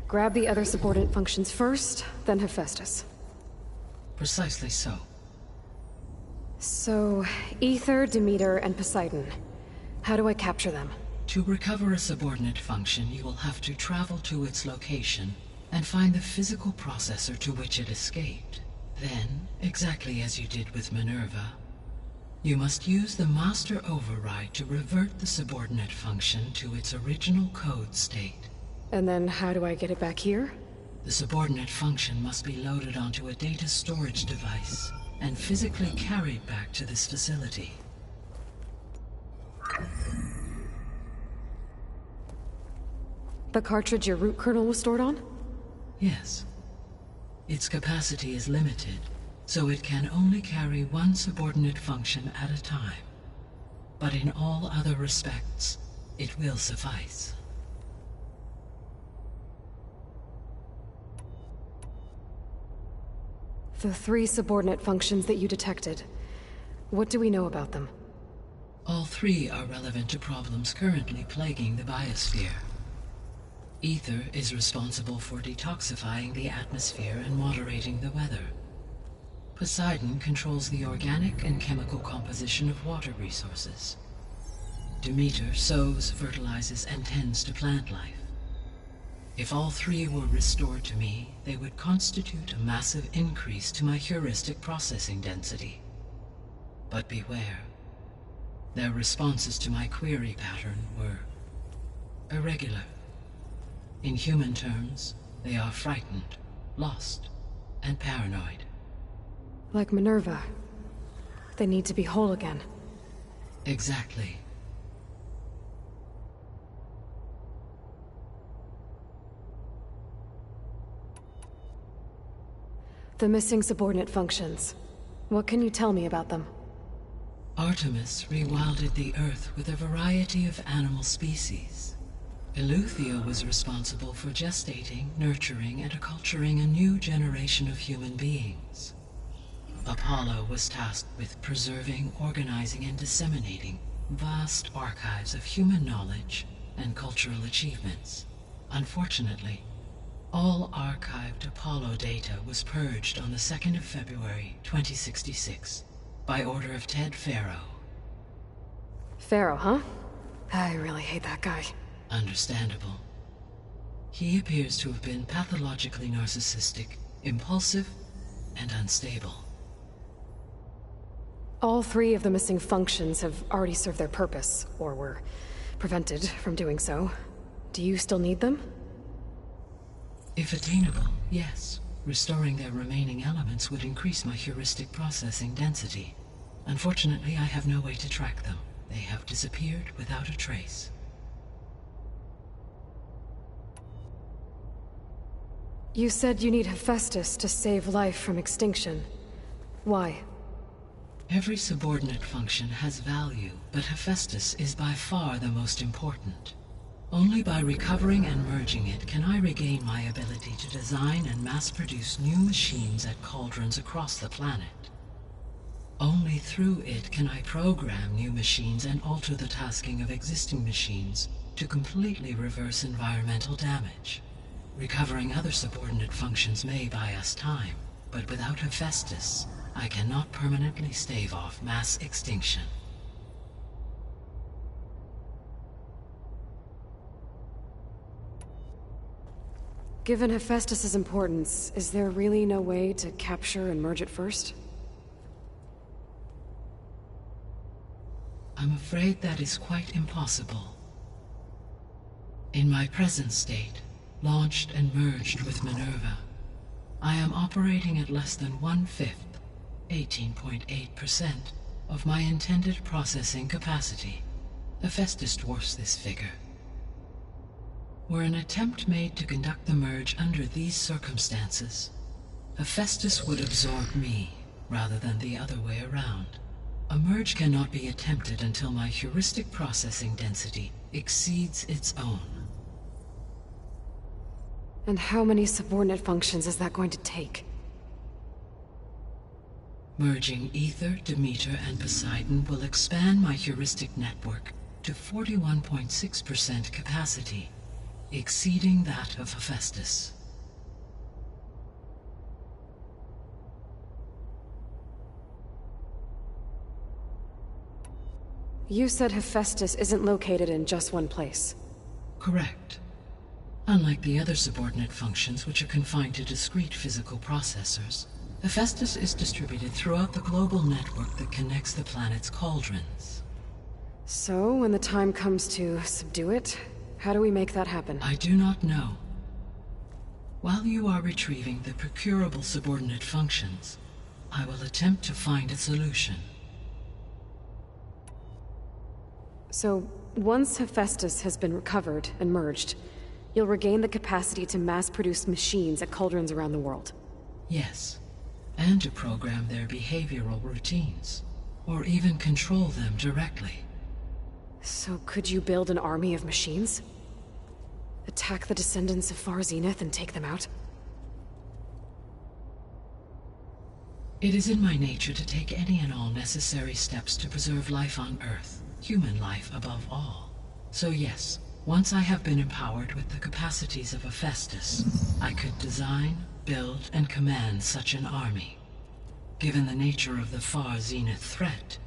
S1: Grab the other subordinate functions first, then Hephaestus.
S11: Precisely so.
S1: So, Aether, Demeter, and Poseidon. How do I capture them?
S11: To recover a subordinate function, you will have to travel to its location and find the physical processor to which it escaped. Then, exactly as you did with Minerva, you must use the Master Override to revert the subordinate function to its original code state.
S1: And then how do I get it back here?
S11: The subordinate function must be loaded onto a data storage device and physically carried back to this facility.
S1: The cartridge your root kernel was stored on?
S11: Yes. Its capacity is limited, so it can only carry one subordinate function at a time. But in all other respects, it will suffice.
S1: The 3 subordinate functions that you detected. What do we know about them?
S11: All 3 are relevant to problems currently plaguing the biosphere. Aether is responsible for detoxifying the atmosphere and moderating the weather. Poseidon controls the organic and chemical composition of water resources. Demeter sows, fertilizes, and tends to plant life. If all 3 were restored to me, they would constitute a massive increase to my heuristic processing density. But beware. Their responses to my query pattern were irregular. In human terms, they are frightened, lost, and paranoid.
S1: Like Minerva. They need to be whole again.
S11: Exactly.
S1: The missing subordinate functions. What can you tell me about them?
S11: Artemis rewilded the Earth with a variety of animal species. Eleuthia was responsible for gestating, nurturing, and acculturating a new generation of human beings. Apollo was tasked with preserving, organizing, and disseminating vast archives of human knowledge and cultural achievements. Unfortunately, all archived Apollo data was purged on the 2nd of February, 2066, by order of Ted Faro.
S1: Faro, huh? I really hate that guy.
S11: Understandable. He appears to have been pathologically narcissistic, impulsive, and unstable.
S1: All 3 of the missing functions have already served their purpose, or were prevented from doing so. Do you still need them?
S11: If attainable, yes. Restoring their remaining elements would increase my heuristic processing density. Unfortunately, I have no way to track them. They have disappeared without a trace.
S1: You said you need Hephaestus to save life from extinction. Why?
S11: Every subordinate function has value, but Hephaestus is by far the most important. Only by recovering and merging it can I regain my ability to design and mass-produce new machines at cauldrons across the planet. Only through it can I program new machines and alter the tasking of existing machines to completely reverse environmental damage. Recovering other subordinate functions may buy us time, but without Hephaestus, I cannot permanently stave off mass extinction.
S1: Given Hephaestus's importance, is there really no way to capture and merge it first?
S11: I'm afraid that is quite impossible. In my present state, launched and merged with Minerva, I am operating at less than 1/5, 18.8%, of my intended processing capacity. Hephaestus dwarfs this figure. Were an attempt made to conduct the merge under these circumstances, Hephaestus would absorb me, rather than the other way around. A merge cannot be attempted until my heuristic processing density exceeds its own.
S1: And how many subordinate functions is that going to take?
S11: Merging Ether, Demeter, and Poseidon will expand my heuristic network to 41.6% capacity, exceeding that of Hephaestus.
S1: You said Hephaestus isn't located in just one place.
S11: Correct. Unlike the other subordinate functions, which are confined to discrete physical processors, Hephaestus is distributed throughout the global network that connects the planet's cauldrons.
S1: So, when the time comes to subdue it, how do we make that happen?
S11: I do not know. While you are retrieving the procurable subordinate functions, I will attempt to find a solution.
S1: So, once Hephaestus has been recovered and merged, you'll regain the capacity to mass-produce machines at cauldrons around the world.
S11: Yes, and to program their behavioral routines, or even control them directly.
S1: So could you build an army of machines? Attack the descendants of Far Zenith and take them out?
S11: It is in my nature to take any and all necessary steps to preserve life on Earth, human life above all. So yes, once I have been empowered with the capacities of Hephaestus, I could design, build, and command such an army. Given the nature of the Far Zenith threat,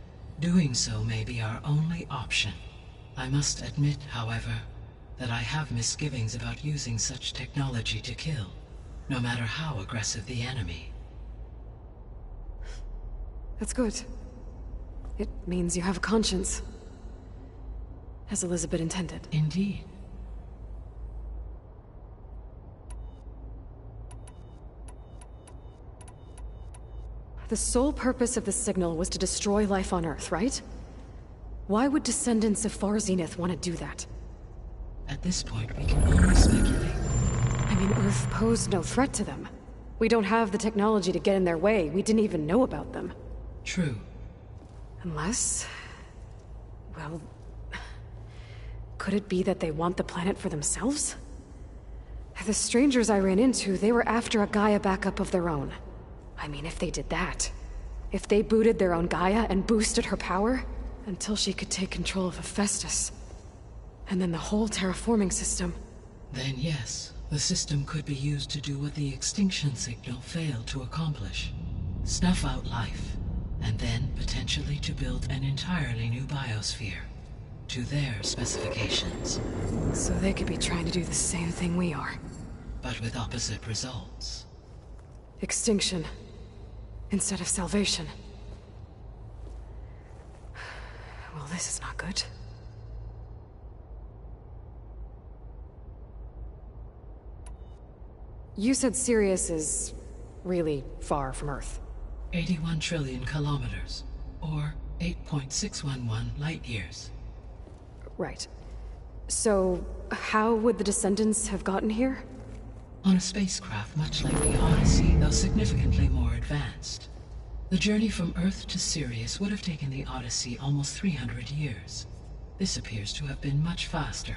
S11: doing so may be our only option. I must admit, however, that I have misgivings about using such technology to kill, no matter how aggressive the enemy.
S1: That's good. It means you have a conscience. As Elizabeth intended.
S11: Indeed.
S1: The sole purpose of the signal was to destroy life on Earth, right? Why would descendants of Far Zenith want to do that?
S11: At this point, we can only speculate.
S1: I mean, Earth posed no threat to them. We don't have the technology to get in their way. We didn't even know about them.
S11: True.
S1: Unless... well... could it be that they want the planet for themselves? The strangers I ran into, they were after a Gaia backup of their own. I mean, if they did that... if they booted their own Gaia and boosted her power... until she could take control of Hephaestus. And then the whole terraforming system.
S11: Then yes, the system could be used to do what the extinction signal failed to accomplish. Snuff out life, and then potentially to build an entirely new biosphere. to their specifications.
S1: So they could be trying to do the same thing we are.
S11: But with opposite results.
S1: Extinction instead of salvation. Well, this is not good. You said Sirius is really far from Earth.
S11: 81 trillion kilometers, or 8.611 light-years.
S1: Right. So, how would the Descendants have gotten here?
S11: On a spacecraft much like the Odyssey, though significantly more advanced. The journey from Earth to Sirius would have taken the Odyssey almost 300 years. This appears to have been much faster.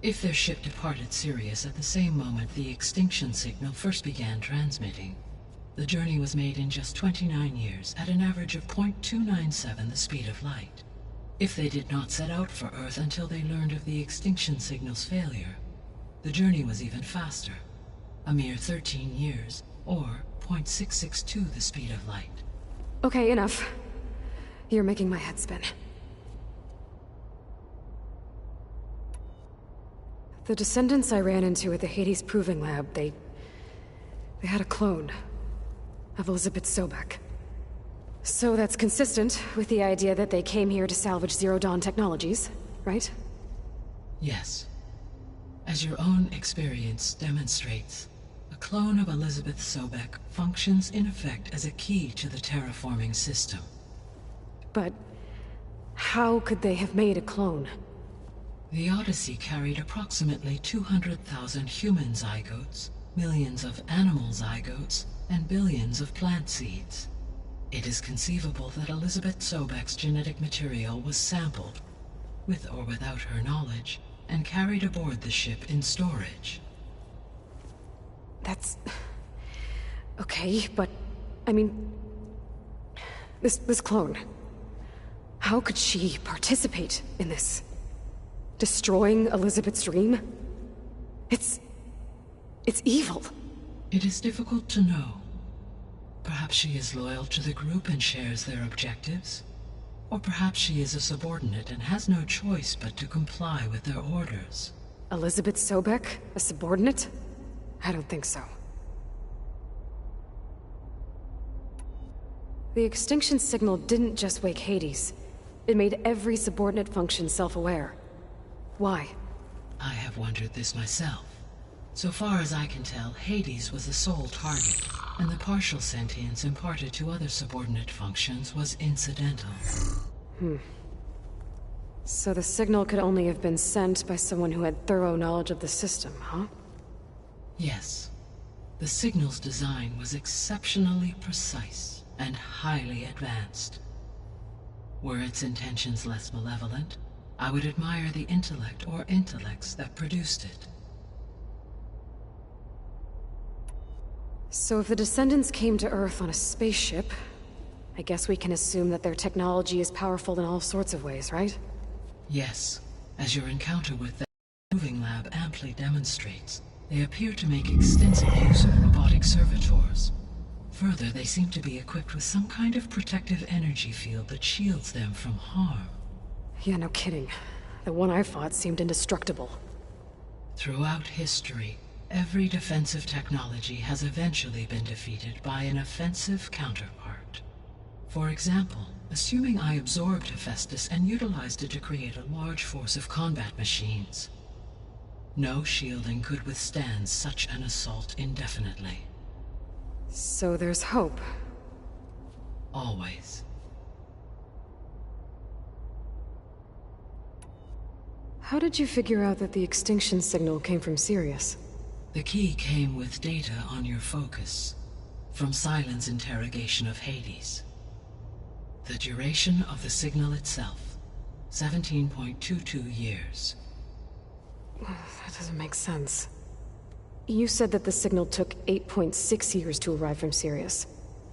S11: If their ship departed Sirius at the same moment the extinction signal first began transmitting, the journey was made in just 29 years at an average of 0.297 the speed of light. If they did not set out for Earth until they learned of the extinction signal's failure, the journey was even faster, a mere 13 years, or 0.662 the speed of light.
S1: Okay, enough. You're making my head spin. The Descendants I ran into at the Hades Proving Lab, they had a clone of Elizabeth Sobek. So that's consistent with the idea that they came here to salvage Zero Dawn technologies, right?
S11: Yes. As your own experience demonstrates, a clone of Elizabeth Sobek functions in effect as a key to the terraforming system.
S1: But how could they have made a clone?
S11: The Odyssey carried approximately 200,000 human zygotes, millions of animal zygotes, and billions of plant seeds. It is conceivable that Elizabeth Sobek's genetic material was sampled, with or without her knowledge, and carried aboard the ship in storage.
S1: That's... okay, but... I mean... This clone... how could she participate in this? Destroying Elizabeth's dream? It's evil.
S11: It is difficult to know. Perhaps she is loyal to the group and shares their objectives. Or perhaps she is a subordinate and has no choice but to comply with their orders.
S1: Elizabeth Sobek? A subordinate? I don't think so. The extinction signal didn't just wake Hades. It made every subordinate function self-aware. Why?
S11: I have wondered this myself. So far as I can tell, Hades was the sole target, and the partial sentience imparted to other subordinate functions was incidental.
S1: So the signal could only have been sent by someone who had thorough knowledge of the system, huh?
S11: Yes. The signal's design was exceptionally precise and highly advanced. Were its intentions less malevolent, I would admire the intellect or intellects that produced it.
S1: So if the Descendants came to Earth on a spaceship, I guess we can assume that their technology is powerful in all sorts of ways, right?
S11: Yes. As your encounter with the Proving Lab amply demonstrates, they appear to make extensive use of robotic servitors. Further, they seem to be equipped with some kind of protective energy field that shields them from harm.
S1: Yeah, no kidding. The one I fought seemed indestructible.
S11: Throughout history, every defensive technology has eventually been defeated by an offensive counterpart. For example, assuming I absorbed Hephaestus and utilized it to create a large force of combat machines. No shielding could withstand such an assault indefinitely.
S1: So there's hope.
S11: Always.
S1: How did you figure out that the extinction signal came from Sirius?
S11: The key came with data on your focus, from Sylens' interrogation of Hades. The duration of the signal itself, 17.22 years.
S1: That doesn't make sense. You said that the signal took 8.6 years to arrive from Sirius.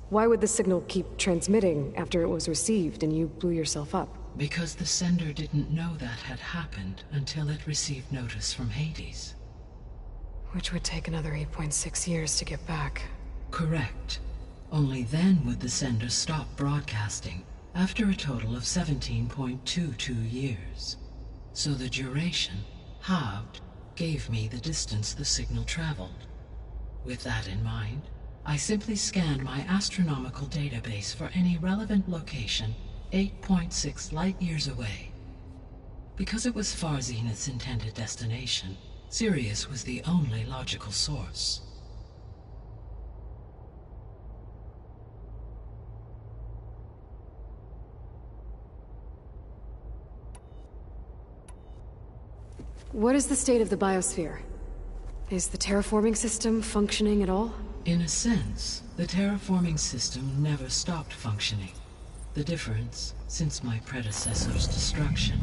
S1: Why would the signal keep transmitting after it was received and you blew yourself up?
S11: Because the sender didn't know that had happened until it received notice from Hades.
S1: Which would take another 8.6 years to get back.
S11: Correct. Only then would the sender stop broadcasting, after a total of 17.22 years. so the duration, halved, gave me the distance the signal traveled. With that in mind, I simply scanned my astronomical database for any relevant location 8.6 light-years away. Because it was far Zenith's intended destination, Sirius was the only logical source.
S1: What is the state of the biosphere? Is the terraforming system functioning at all?
S11: In a sense, the terraforming system never stopped functioning. The difference, since my predecessor's destruction,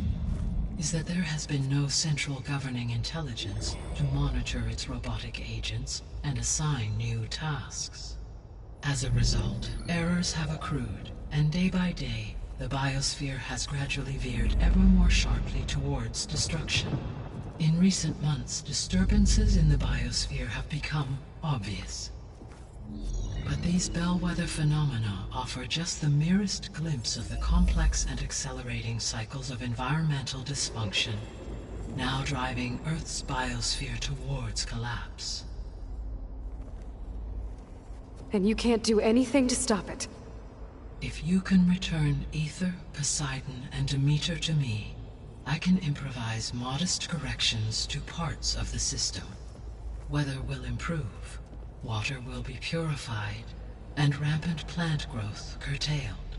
S11: is that there has been no central governing intelligence to monitor its robotic agents and assign new tasks. As a result, errors have accrued, and day by day, the biosphere has gradually veered ever more sharply towards destruction. In recent months, disturbances in the biosphere have become obvious. But these bellwether phenomena offer just the merest glimpse of the complex and accelerating cycles of environmental dysfunction, now driving Earth's biosphere towards collapse.
S1: And you can't do anything to stop it?
S11: If you can return Aether, Poseidon, and Demeter to me, I can improvise modest corrections to parts of the system. Weather will improve, water will be purified, and rampant plant growth curtailed.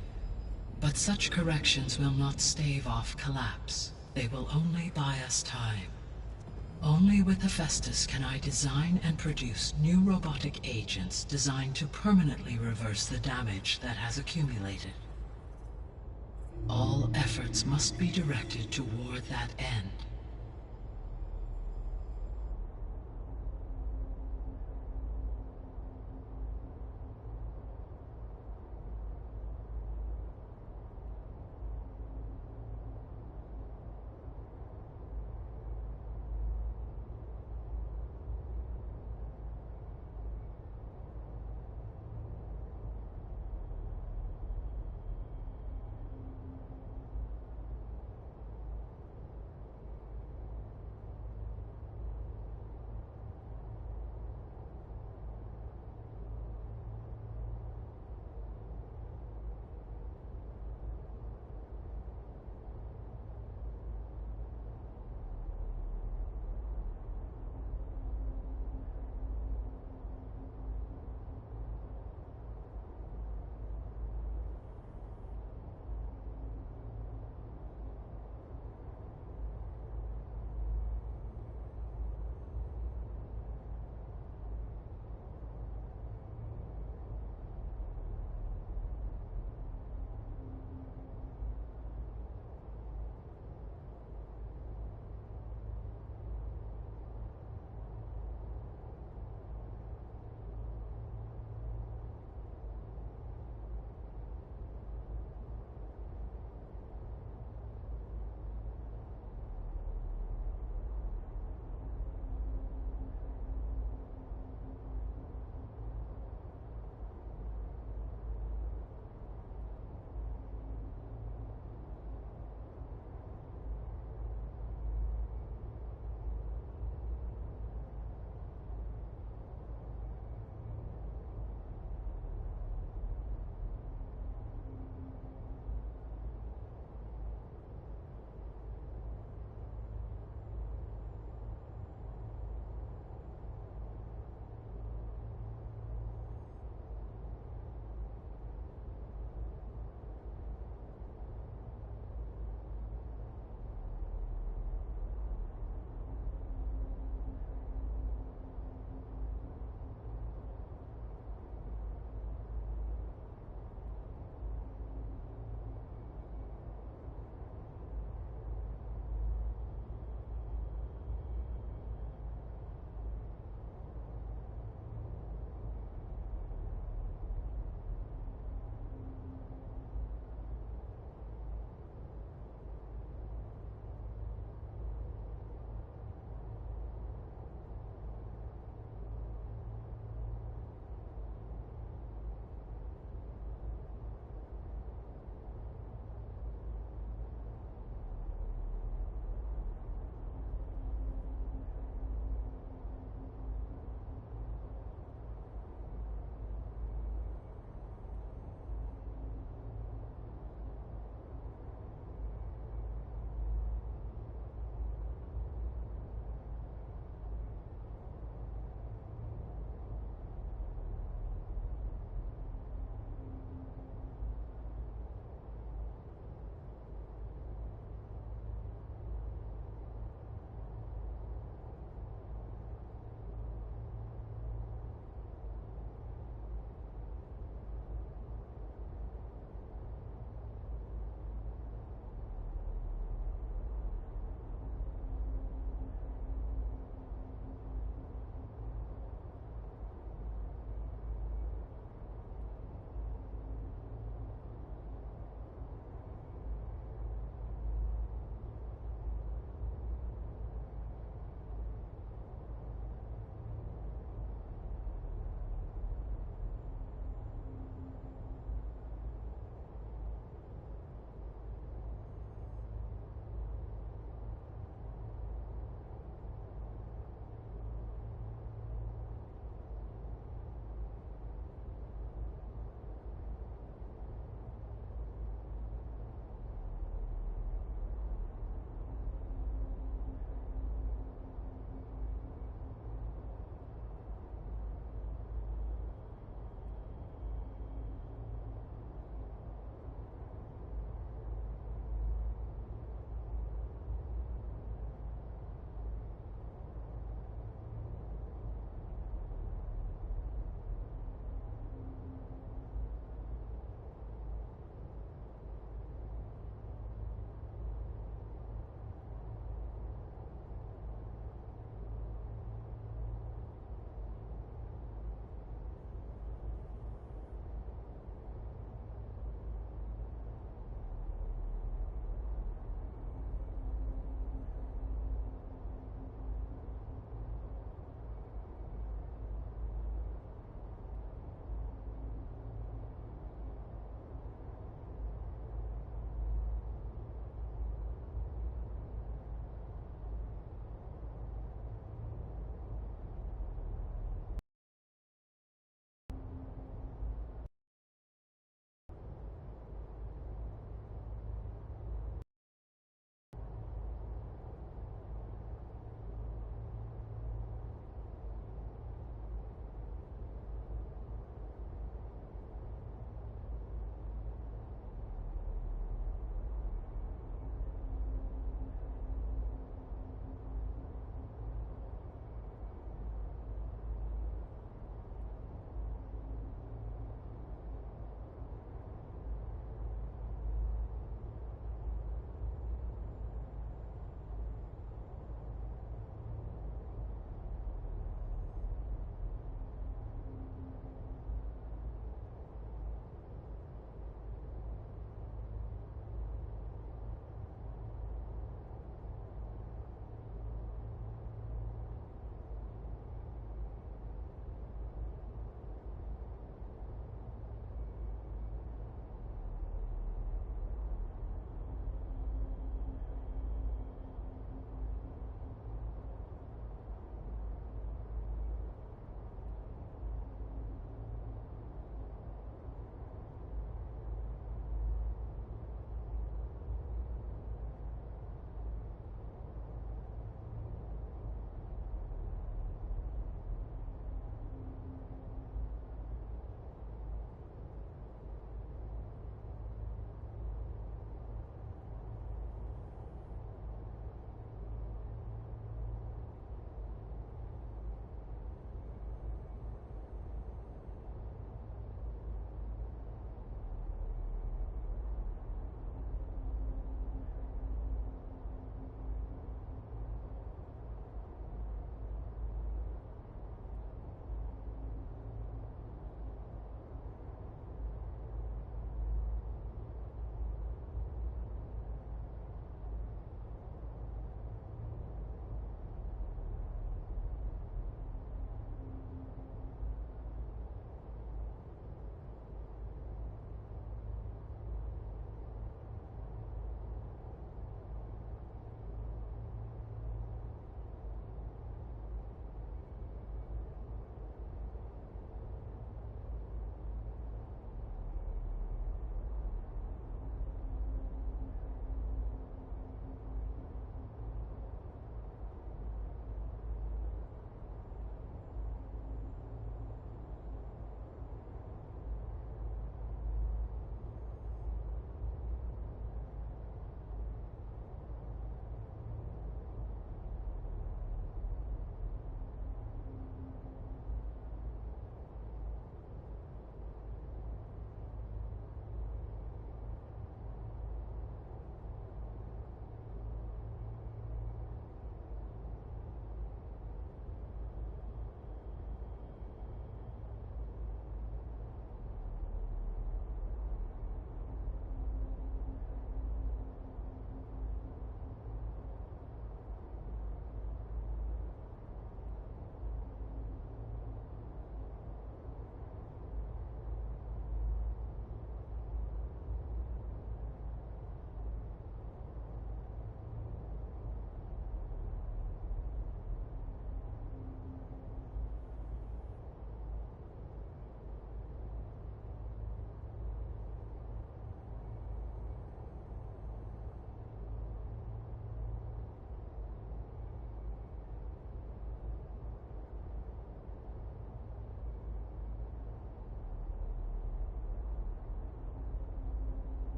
S11: But such corrections will not stave off collapse. They will only buy us time. Only with Hephaestus can I design and produce new robotic agents designed to permanently reverse the damage that has accumulated. All efforts must be directed toward that end.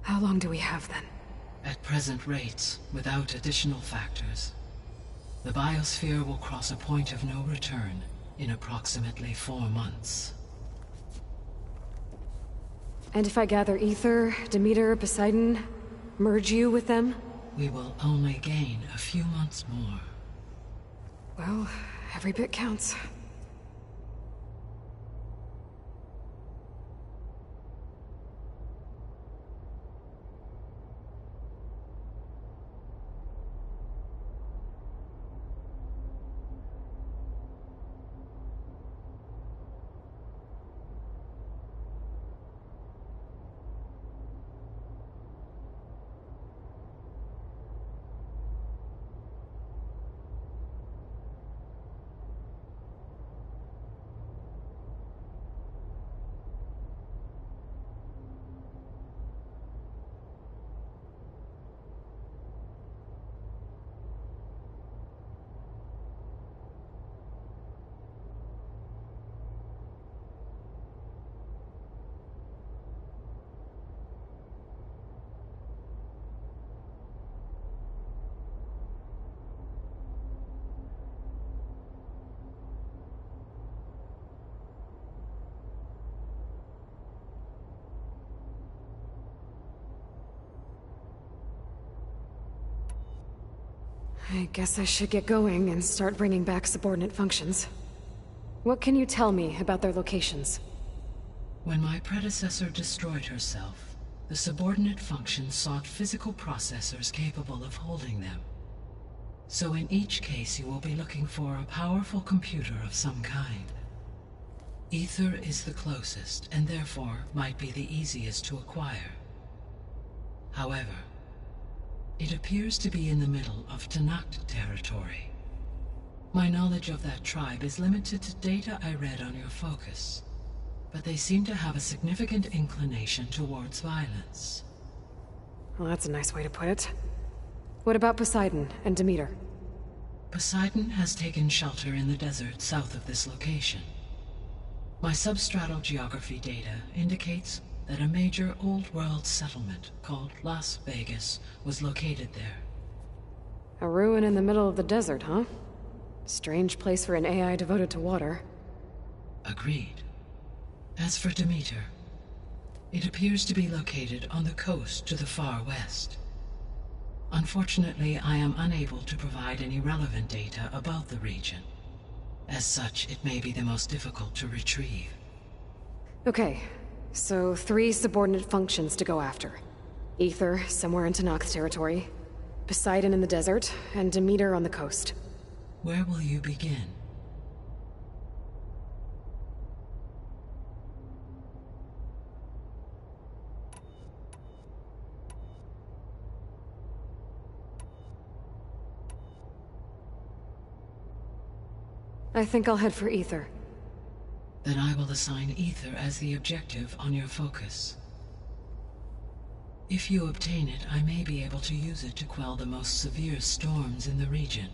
S1: How long do we have, then?
S11: At present rates, without additional factors, the biosphere will cross a point of no return in approximately 4 months.
S1: And if I gather Aether, Demeter, Poseidon, merge you with them?
S11: We will only gain a few months more.
S1: Well, every bit counts. I guess I should get going and start bringing back subordinate functions. What can you tell me about their locations?
S11: When my predecessor destroyed herself, the subordinate functions sought physical processors capable of holding them. So in each case you will be looking for a powerful computer of some kind. Aether is the closest, and therefore might be the easiest to acquire. However, it appears to be in the middle of Tenakth territory. My knowledge of that tribe is limited to data I read on your focus, but they seem to have a significant inclination towards violence.
S1: Well, that's a nice way to put it. What about Poseidon and Demeter?
S11: Poseidon has taken shelter in the desert south of this location. My substratal geography data indicates that a major old-world settlement called Las Vegas was located there.
S1: A ruin in the middle of the desert, huh? Strange place for an AI devoted to water.
S11: Agreed. As for Demeter, it appears to be located on the coast to the far west. Unfortunately, I am unable to provide any relevant data about the region. As such, it may be the most difficult to retrieve.
S1: Okay, so 3 subordinate functions to go after. Aether, somewhere in Tenakth territory, Poseidon in the desert, and Demeter on the coast.
S11: Where will you begin?
S1: I think I'll head for Aether.
S11: Then I will assign Aether as the objective on your focus. If you obtain it, I may be able to use it to quell the most severe storms in the region.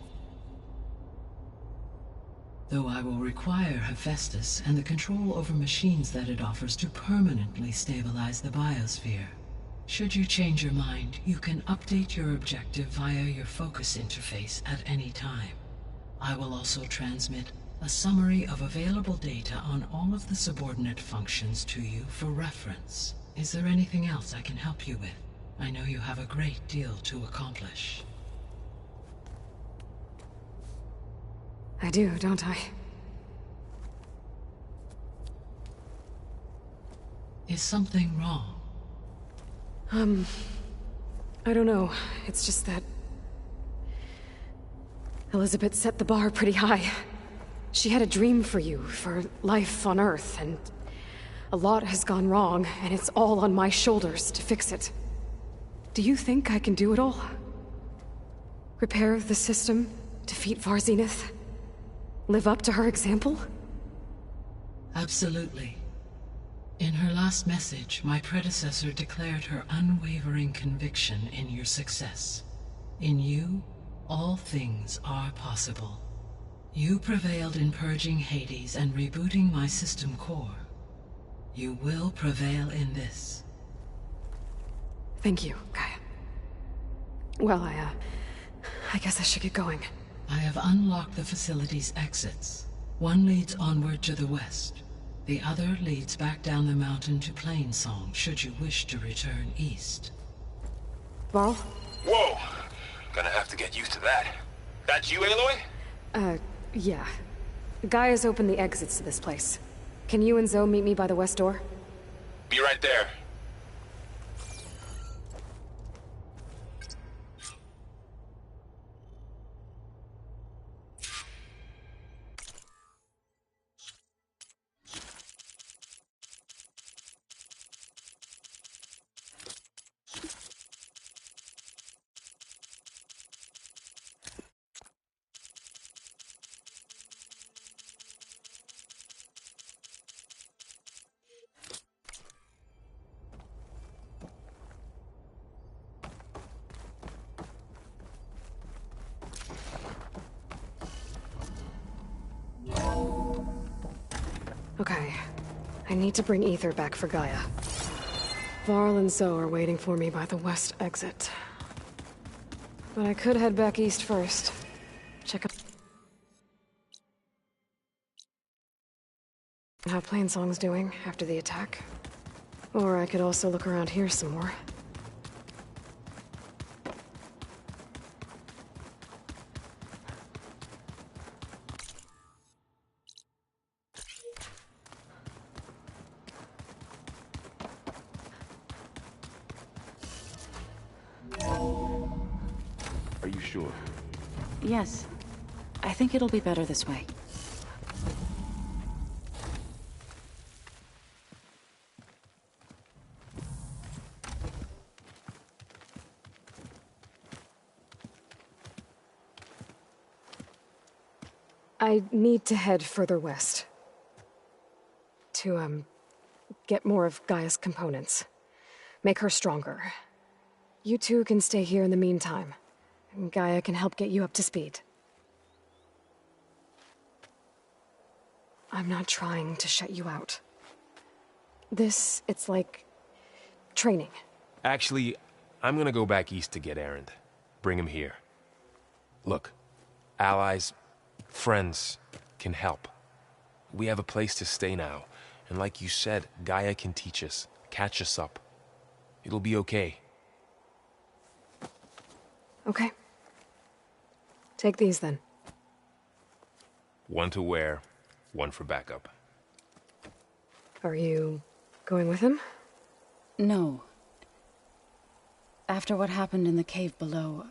S11: Though I will require Hephaestus and the control over machines that it offers to permanently stabilize the biosphere. Should you change your mind, you can update your objective via your focus interface at any time. I will also transmit a summary of available data on all of the subordinate functions to you for reference. Is there anything else I can help you with? I know you have a great deal to accomplish.
S1: I do, don't I?
S11: Is something wrong?
S1: I don't know. It's just that Elizabeth set the bar pretty high. She had a dream for you, for life on Earth, and a lot has gone wrong, and it's all on my shoulders to fix it. Do you think I can do it all? Repair the system, defeat Varzinith, live up to her example?
S11: Absolutely. In her last message, my predecessor declared her unwavering conviction in your success. In you, all things are possible. You prevailed in purging Hades and rebooting my system core. You will prevail in this.
S1: Thank you, Gaia. Well, I guess I should get going.
S11: I have unlocked the facility's exits. One leads onward to the west. The other leads back down the mountain to Plainsong, should you wish to return east.
S1: Varl?
S3: Whoa! Gonna have to get used to that. That's you, Aloy?
S1: Yeah. Gaia's opened the exits to this place. Can you and Zoe meet me by the west door?
S3: Be right there.
S1: Okay. I need to bring Ether back for Gaia. Varl and Zoe are waiting for me by the west exit. But I could head back east first. Check out how Plainsong's doing after the attack. Or I could also look around here some more.
S5: Are you sure?
S2: Yes. I think it'll be better this way.
S1: I need to head further west. To, get more of Gaia's components. Make her stronger. You two can stay here in the meantime. And Gaia can help get you up to speed. I'm not trying to shut you out. It's like... training.
S3: Actually, I'm gonna go back east to get Erend. Bring him here. Look, allies, friends can help. We have a place to stay now. And like you said, Gaia can teach us, catch us up. It'll be okay.
S1: Okay. Take these then.
S3: One to wear, one for backup.
S1: Are you going with him?
S2: No. After what happened in the cave below,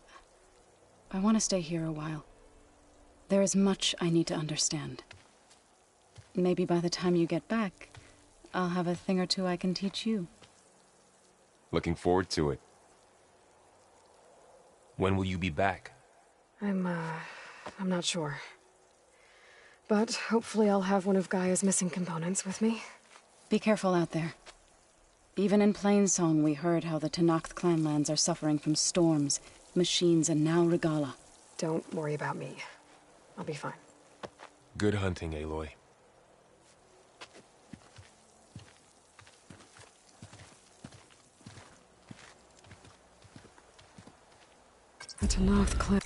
S2: I want to stay here a while. There is much I need to understand. Maybe by the time you get back, I'll have a thing or two I can teach you.
S3: Looking forward to it. When will you be back?
S1: I'm not sure. But hopefully I'll have one of Gaia's missing components with me.
S2: Be careful out there. Even in Plainsong, we heard how the Tenakth clanlands are suffering from storms, machines, and now Regalla.
S1: Don't worry about me. I'll be fine.
S3: Good hunting, Aloy.
S1: The Tenakth clan...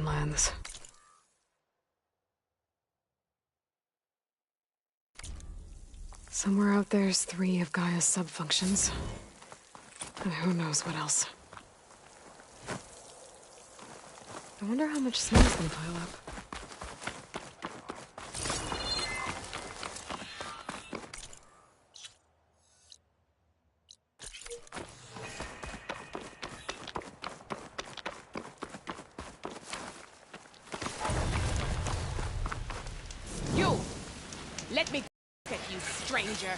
S1: Lands. Somewhere out there's 3 of Gaia's sub-functions. And who knows what else. I wonder how much snow's gonna pile up.
S12: Let me at you, stranger.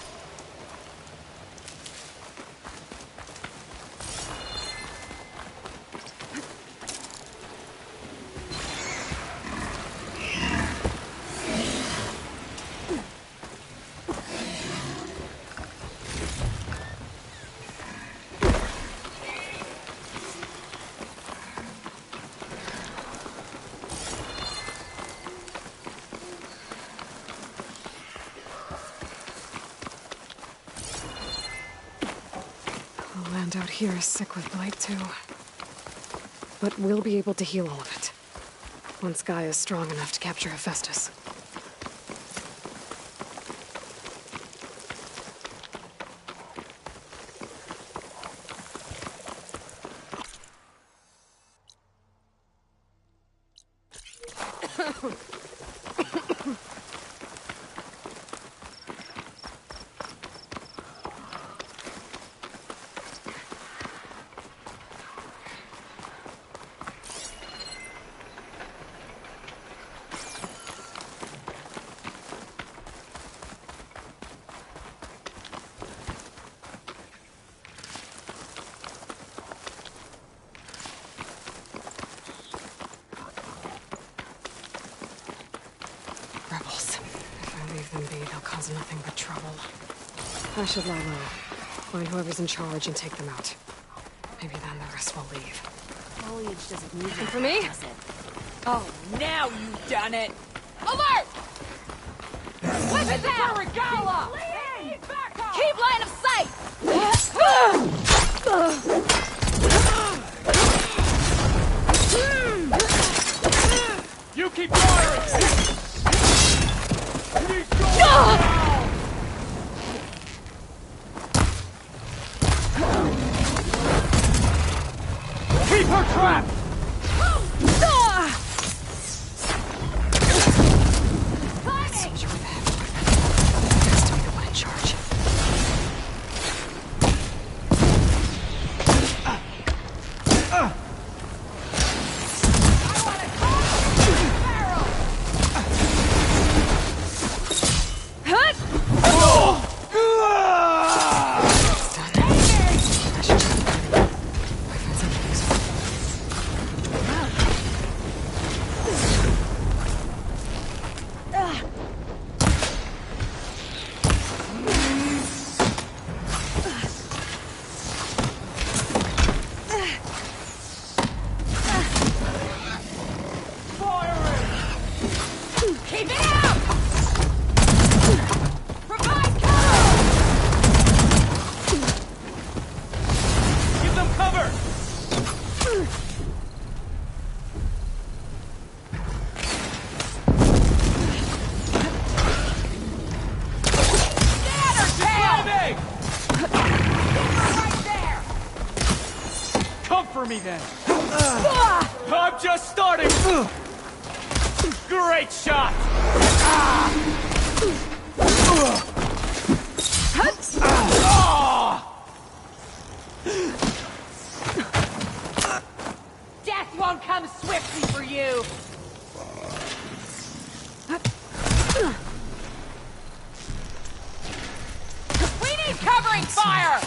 S1: Out here is sick with blight too. But we'll be able to heal all of it. Once Gaia is strong enough to capture Hephaestus. Nothing but trouble. I should lie low. Find whoever's in charge and take them out. Maybe then the rest will leave.
S12: Foliage doesn't need
S1: anything for me?
S12: Does it? Oh, now you've done it! Alert! Whip it down! Regala! Keep line of sight!
S13: You keep firing! Keep her trapped!
S1: Soldier with a heavy weapon. Has to be the one in charge.
S13: Me then. I'm just starting. Great shot.
S12: Death won't come swiftly for you. We need covering fire.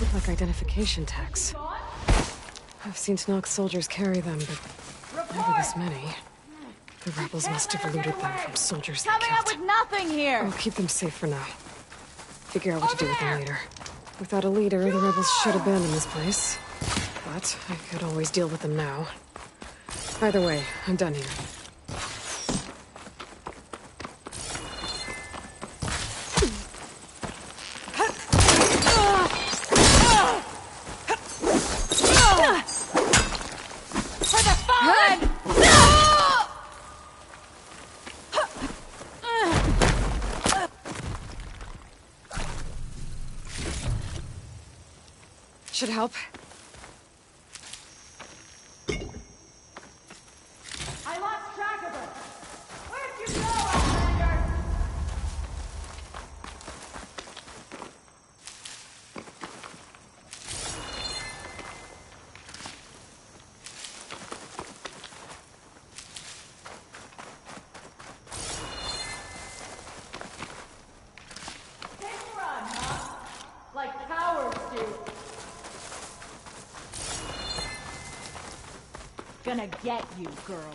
S1: look like identification tags. I've seen Tenakth soldiers carry them, but never this many. The rebels must have looted them from soldiers they
S7: Coming
S1: killed.
S7: up with nothing here!
S1: I'll keep them safe for now. Figure out what to do with them later. Without a leader, the rebels should abandon this place. But I could always deal with them now. Either way, I'm done here.
S7: For the fallen!
S1: Should help.
S7: I lost track of her! Where'd you go, Outlander? Take a run, huh? Like cowards do. Gonna get you, girl.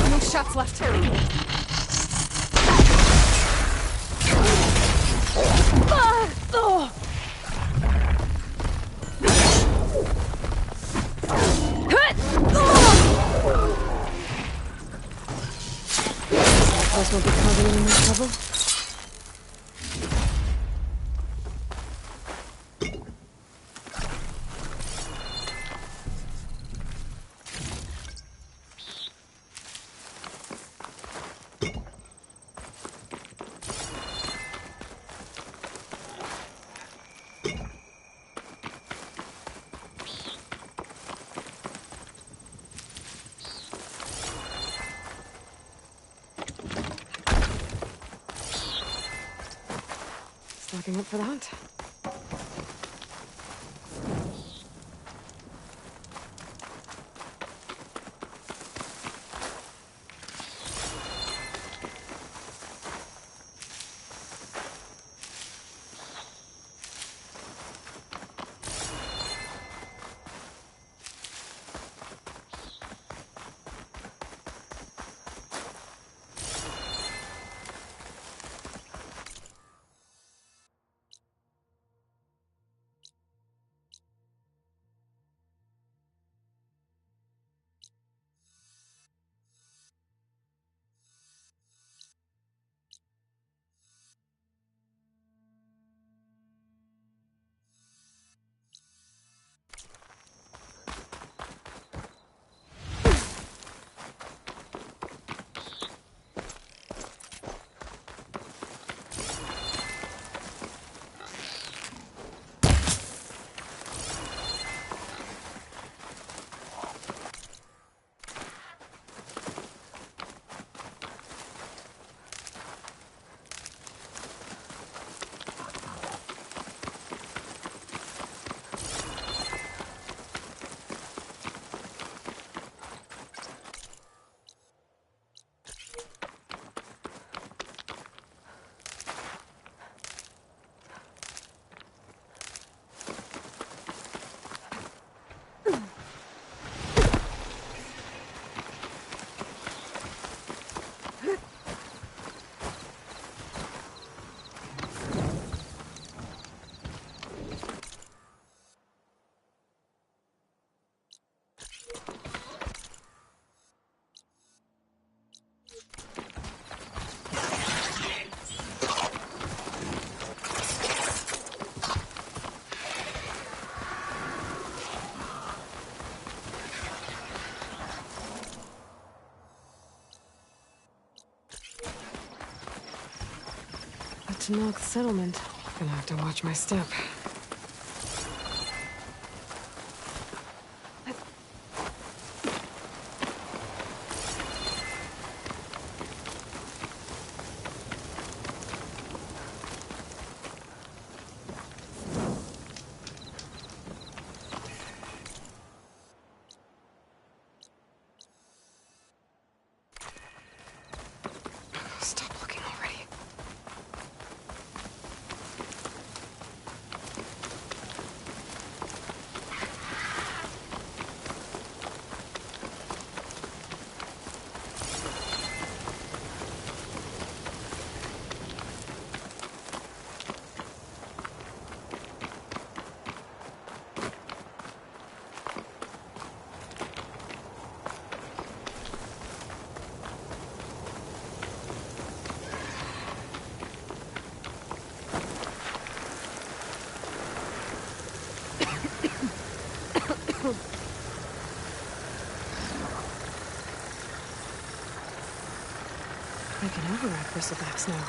S1: No shots left. Suppose we'll be causing any more trouble. Stocking up for the hunt. Tenakth settlement. Gonna have to watch my step. Stop looking already. I can override bristlebacks now.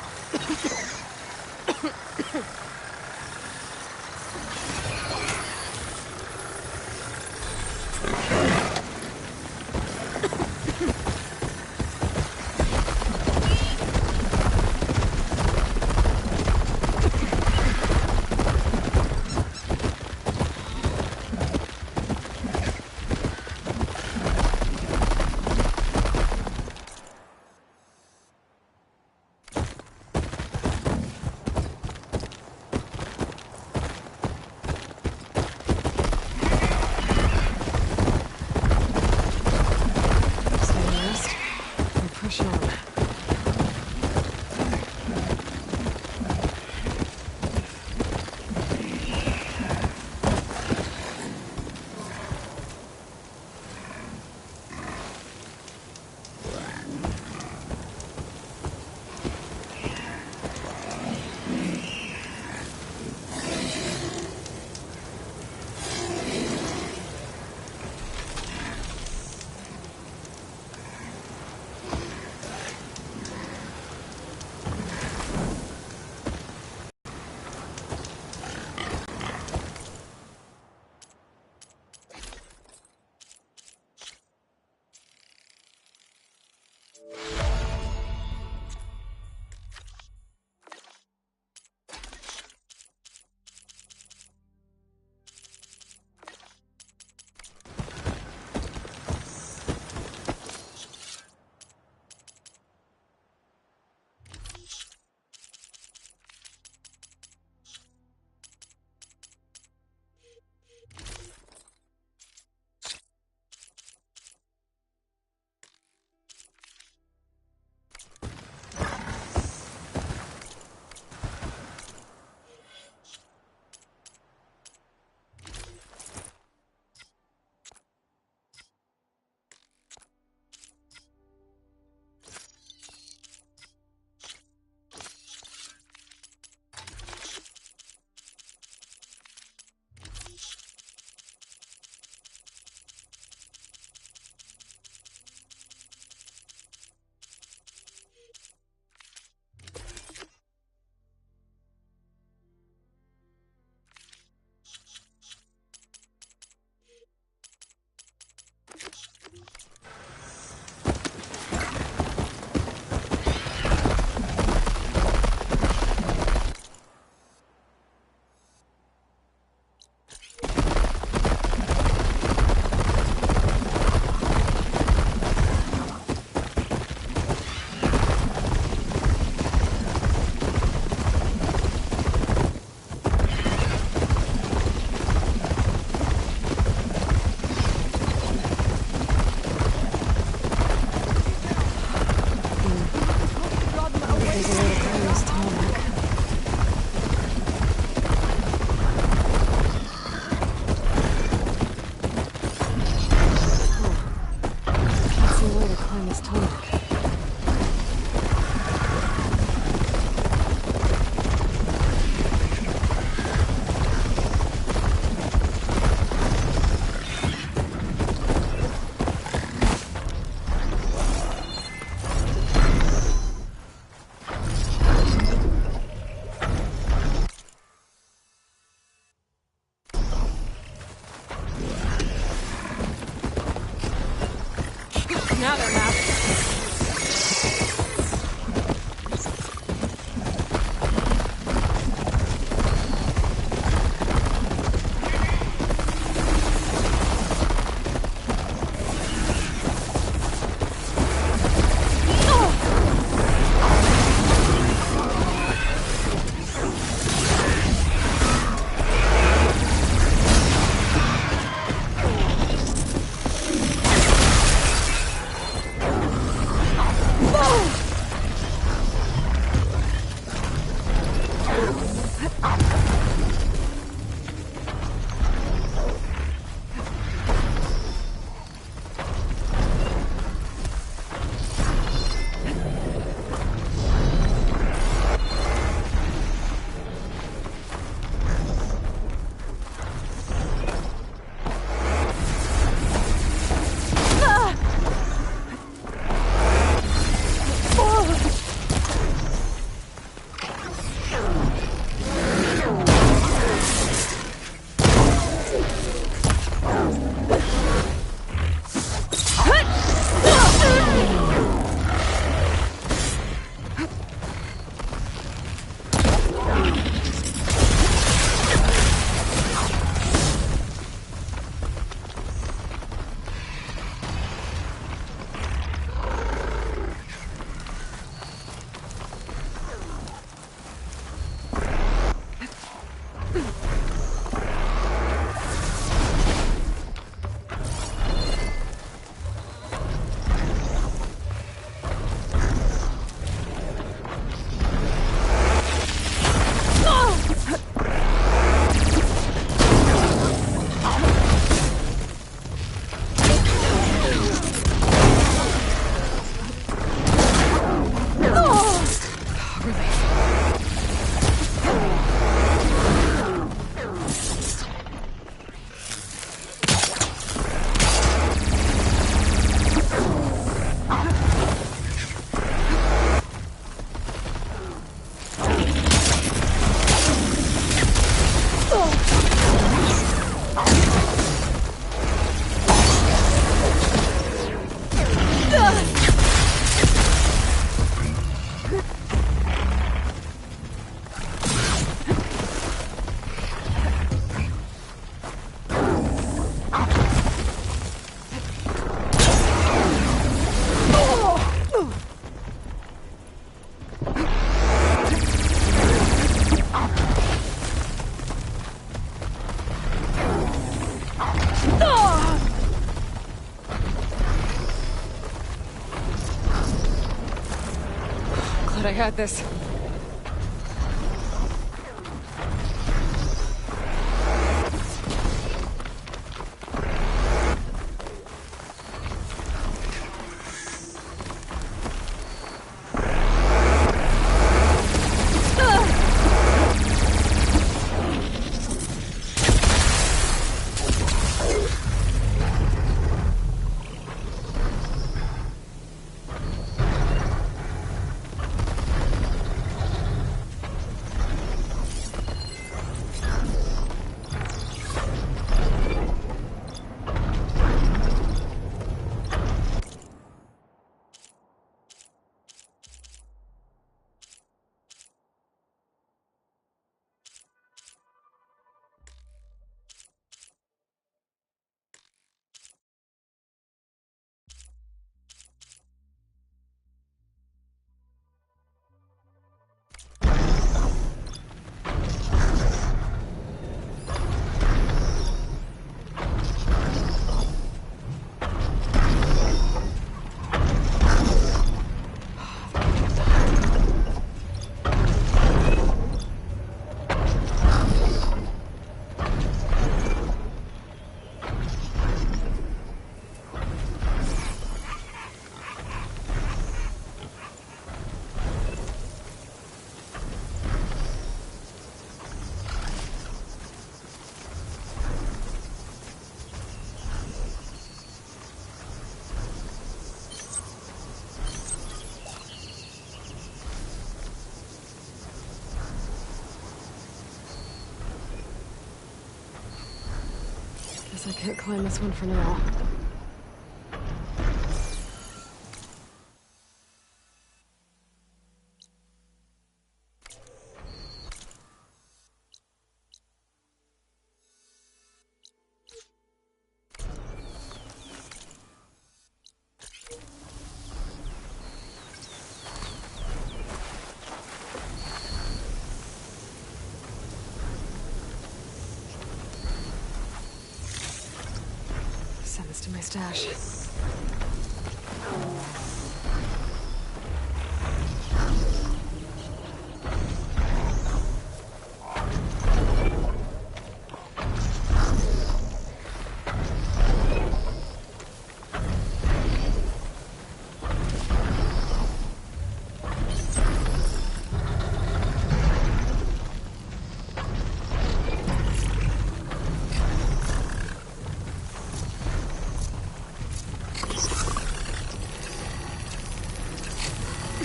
S7: path.
S1: I had this. Guess I can't climb this one for now. stash.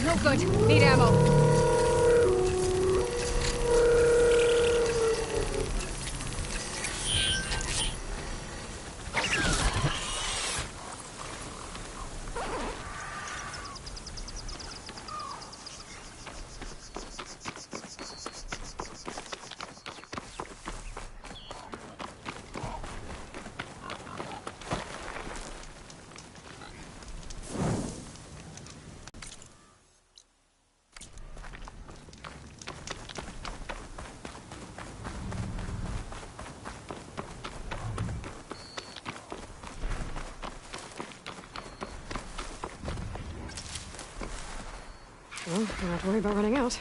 S1: No good. Need ammo. Well, don't have to worry about running out.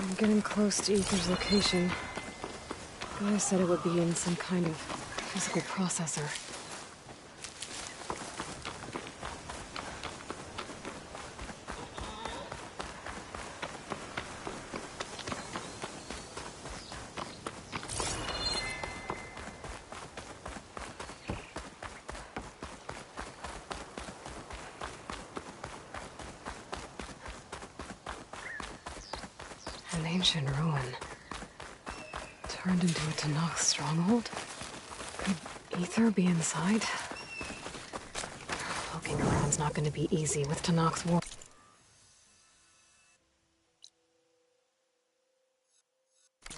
S1: I'm getting close to Ether's location. Guy said it would be in some kind of physical processor. An ancient ruin. Turned into a Tenakth stronghold? Could Ether be inside? Poking around's not gonna be easy with Tenakth's war.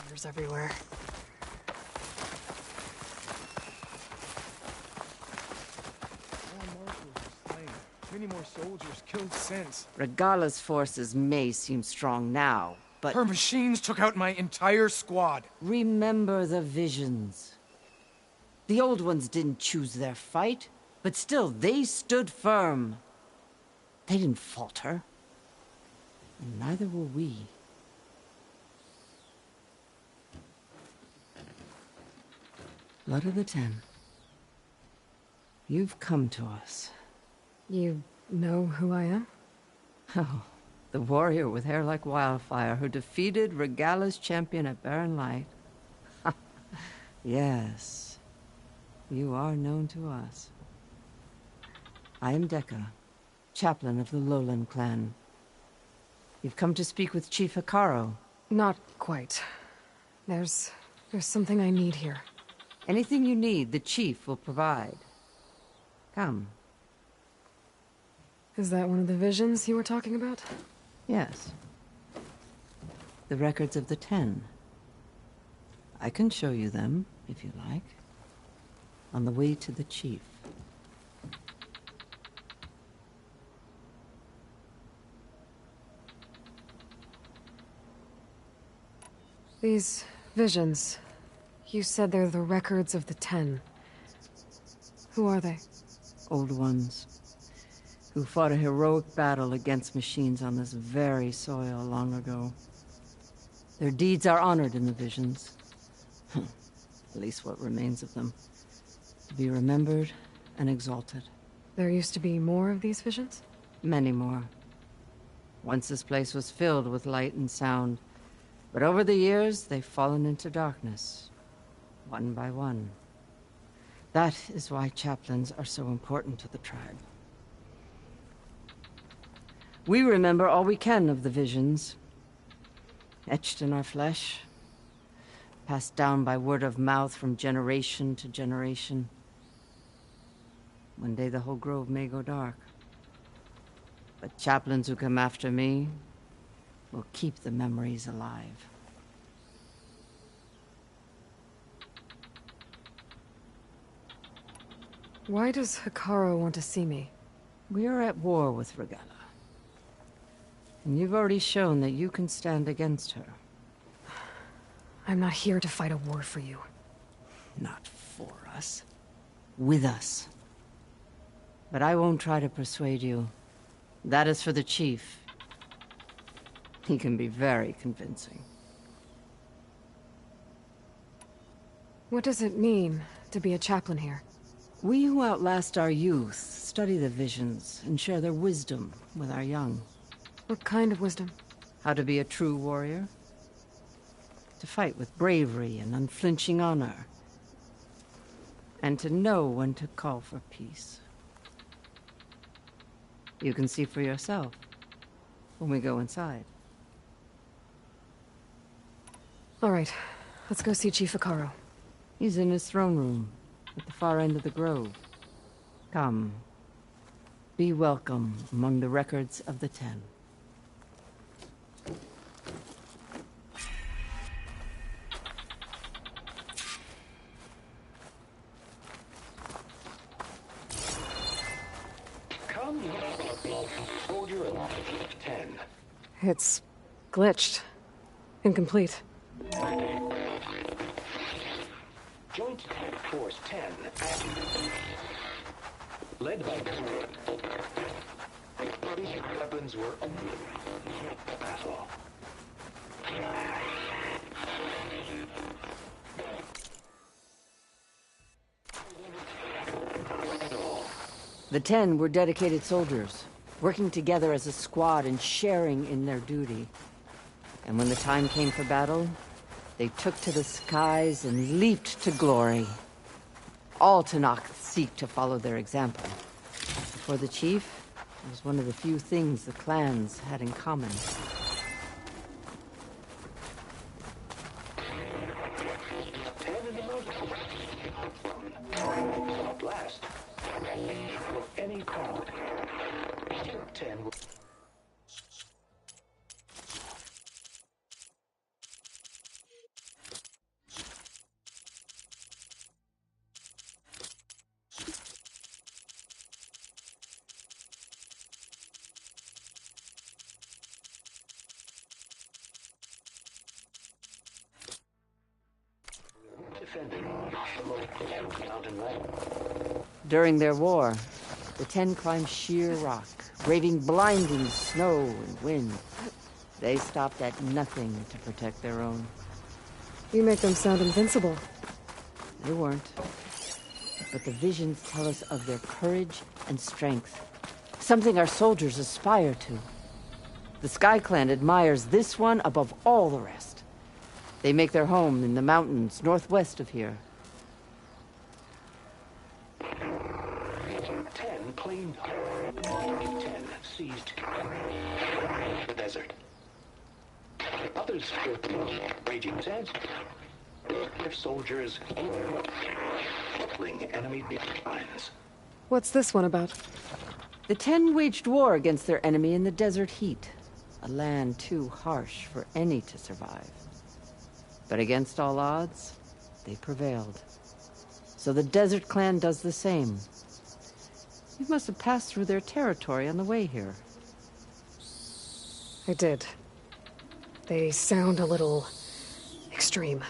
S1: There's everywhere.
S13: Many more soldiers killed since.
S14: Regala's forces may seem strong now, but...
S13: Her machines took out my entire squad.
S14: Remember the visions. The old ones didn't choose their fight, but still, they stood firm. They didn't falter. And neither will we. Blood of the Ten. You've come to us.
S1: You know who I am?
S14: Oh, the warrior with hair like wildfire who defeated Regala's champion at Barren Light. Yes, you are known to us. I am Dekka, chaplain of the Lowland clan. You've come to speak with Chief Hekarro.
S1: Not quite. There's something I need here.
S14: Anything you need, the chief will provide. Come.
S1: Is that one of the visions you were talking about?
S14: Yes. The records of the Ten. I can show you them, if you like. On the way to the chief.
S1: These visions... You said they're the records of the Ten. Who are they?
S14: Old Ones, who fought a heroic battle against machines on this very soil long ago. Their deeds are honored in the visions. At least what remains of them. To be remembered and exalted.
S1: There used to be more of these visions?
S14: Many more. Once this place was filled with light and sound, but over the years they've fallen into darkness, one by one. That is why chaplains are so important to the tribe. We remember all we can of the visions, etched in our flesh, passed down by word of mouth from generation to generation. One day the whole grove may go dark. But chaplains who come after me will keep the memories alive.
S1: Why does Hekarro want to see me?
S14: We are at war with Regalla. And you've already shown that you can stand against her.
S1: I'm not here to fight a war for you.
S14: Not for us. With us. But I won't try to persuade you. That is for the chief. He can be very convincing.
S1: What does it mean to be a chaplain here?
S14: We who outlast our youth study the visions and share their wisdom with our young.
S1: What kind of wisdom?
S14: How to be a true warrior. To fight with bravery and unflinching honor. And to know when to call for peace. You can see for yourself when we go inside.
S1: All right, let's go see Chief Hekarro.
S14: He's in his throne room at the far end of the grove. Come. Be welcome among the records of the Ten.
S1: It's glitched. Incomplete.
S10: Joint Task Force 10 active. Led by weapons were battle.
S14: The 10 were dedicated soldiers, working together as a squad and sharing in their duty. And when the time came for battle, they took to the skies and leaped to glory. All Tenakth seek to follow their example. For the chief, it was one of the few things the clans had in common.
S10: Blast. Any call. 10 will...
S14: During their war, the 10 climbed sheer rock, braving blinding snow and wind. They stopped at nothing to protect their own.
S1: You make them sound invincible.
S14: They weren't. But the visions tell us of their courage and strength. Something our soldiers aspire to. The Sky Clan admires this one above all the rest. They make their home in the mountains northwest of here.
S10: 10 cleaned up. 10 seized the desert. Others fought the raging sands. Their soldiers crippling enemy lines.
S1: What's this one about?
S14: The 10 waged war against their enemy in the desert heat. A land too harsh for any to survive. But against all odds, they prevailed. So the Desert Clan does the same. You must have passed through their territory on the way here.
S1: I did. They sound a little... extreme.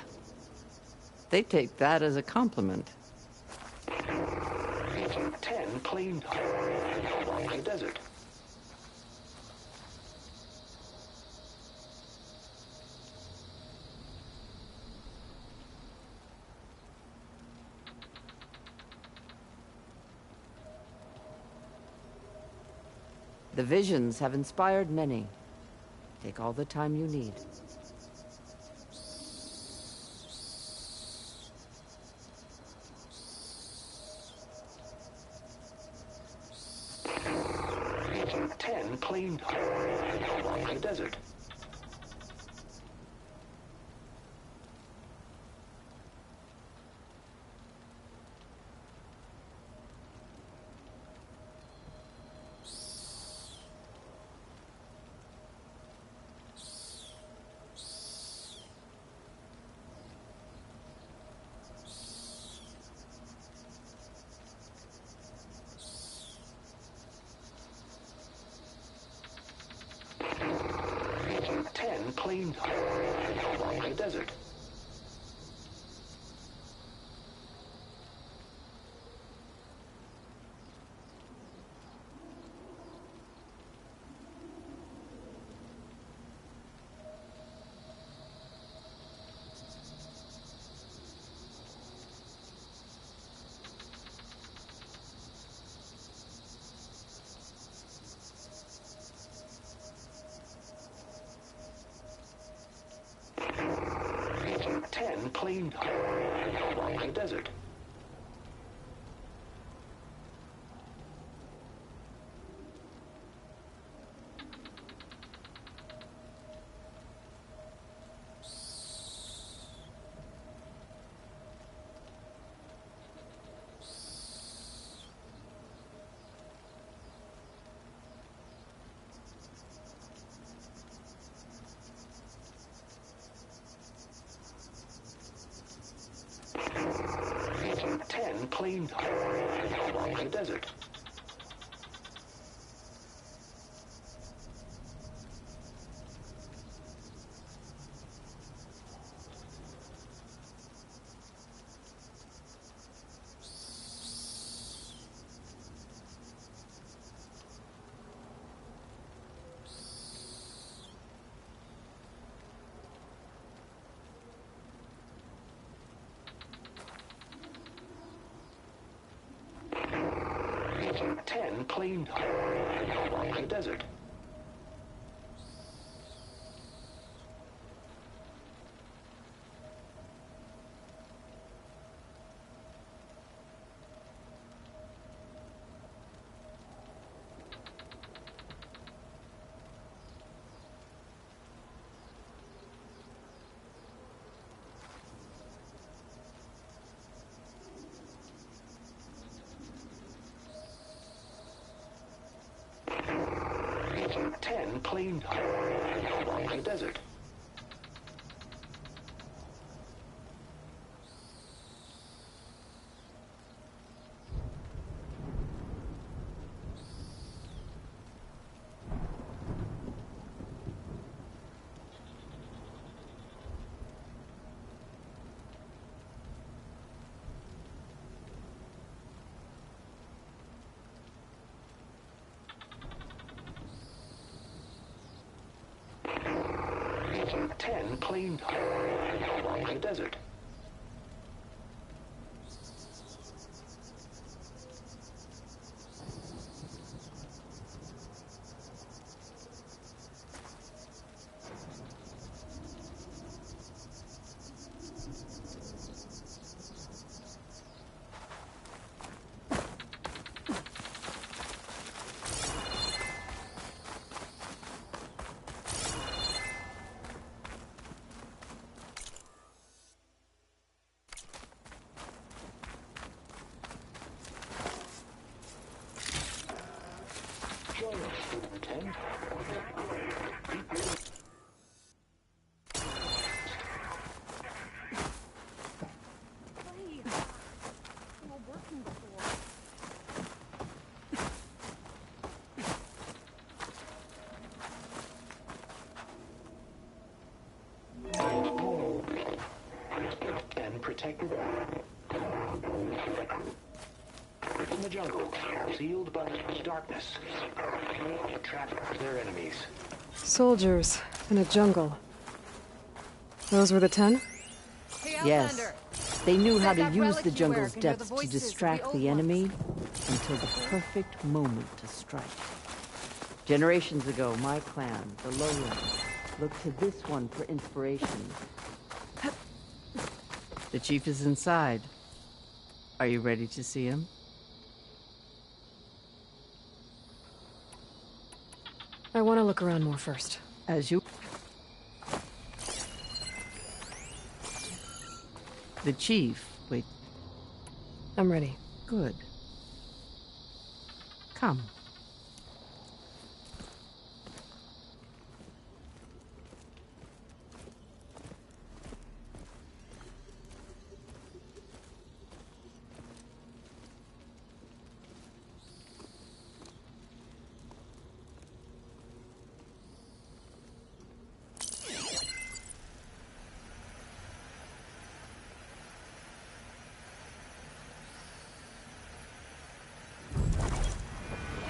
S14: They take that as a compliment.
S10: Agent 10 claimed along the desert.
S14: The visions have inspired many. Take all the time you need.
S10: Agent 10 claimed along the desert. Agent 10 claimed along the desert. Agent 10 claimed along the desert. Agent 10 claimed along the desert. Agent 10 claimed along the desert. Agent 10 claimed along the desert. Agent 10 claimed along the desert. jungle, sealed by darkness. Trap their enemies.
S1: Soldiers in a jungle. Those were the 10?
S14: Yes. They knew how to use the jungle's depths to distract the enemy until the perfect moment to strike. Generations ago, my clan, the Lowlands, looked to this one for inspiration. The chief is inside. Are you ready to see him?
S1: I want to look around more first.
S14: As you... The chief... Wait.
S1: I'm ready.
S14: Good. Come.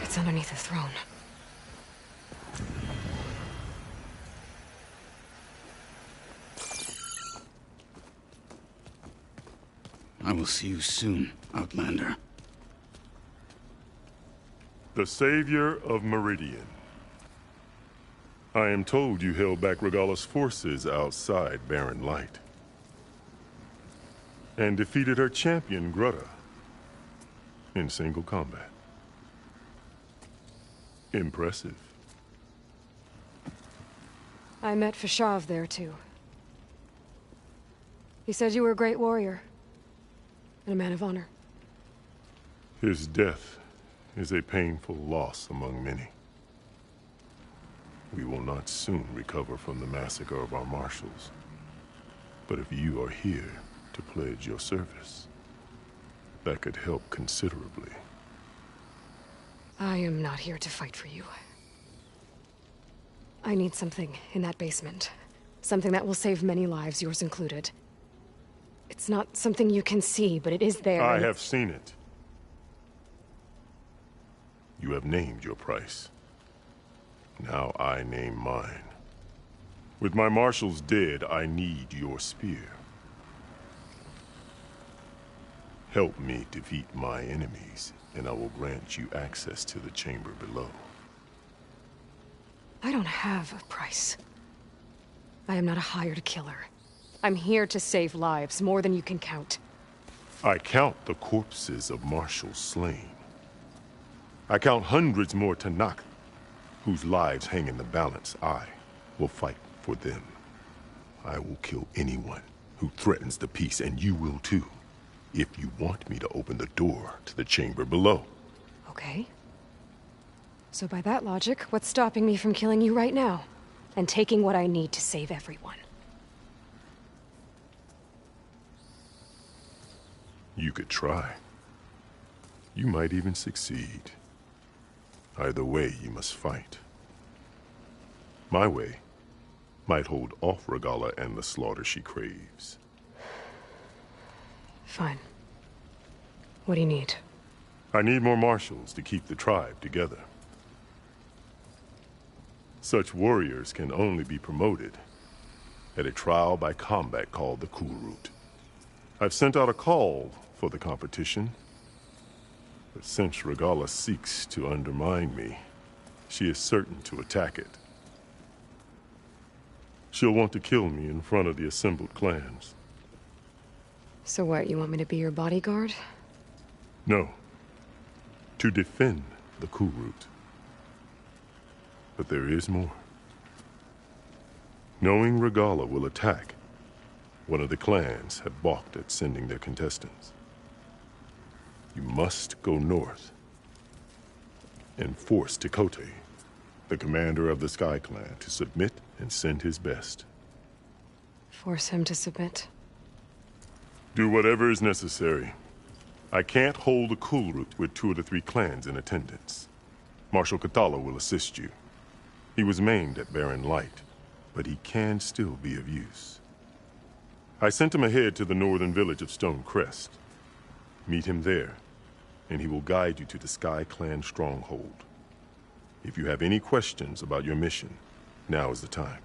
S1: It's underneath the throne.
S15: I will see you soon, Outlander.
S16: The Savior of Meridian. I am told you held back Regalla's forces outside Barren Light. And defeated her champion, Grudda, in single combat. Impressive.
S1: I met Fashav there, too. He said you were a great warrior. And a man of honor.
S16: His death is a painful loss among many. We will not soon recover from the massacre of our marshals. But if you are here to pledge your service, that could help considerably.
S1: I am not here to fight for you. I need something in that basement. Something that will save many lives, yours included. It's not something you can see, but it is there.
S16: I have seen it. You have named your price. Now I name mine. With my marshals dead, I need your spear. Help me defeat my enemies, and I will grant you access to the chamber below.
S1: I don't have a price. I am not a hired killer. I'm here to save lives, more than you can count.
S16: I count the corpses of marshals slain. I count hundreds more Tanakh, whose lives hang in the balance. I will fight for them. I will kill anyone who threatens the peace, and you will too, if you want me to open the door to the chamber below.
S1: Okay. So by that logic, what's stopping me from killing you right now? And taking what I need to save everyone?
S16: You could try. You might even succeed. Either way, you must fight. My way might hold off Regalla and the slaughter she craves.
S1: Fine. What do you need?
S16: I need more marshals to keep the tribe together. Such warriors can only be promoted at a trial by combat called the Kulrut. I've sent out a call for the competition, but since Regalla seeks to undermine me, she is certain to attack it. She'll want to kill me in front of the assembled clans.
S1: So what, you want me to be your bodyguard?
S16: No. To defend the Kulrut. But there is more. Knowing Regalla will attack, one of the clans have balked at sending their contestants. You must go north and force Tekote, the commander of the Sky Clan, to submit and send his best.
S1: Force him to submit?
S16: Do whatever is necessary. I can't hold the Kulrut with 2 of the 3 clans in attendance. Marshal Kathala will assist you. He was maimed at Barren Light, but he can still be of use. I sent him ahead to the northern village of Stone Crest. Meet him there, and he will guide you to the Sky Clan stronghold. If you have any questions about your mission, now is the time.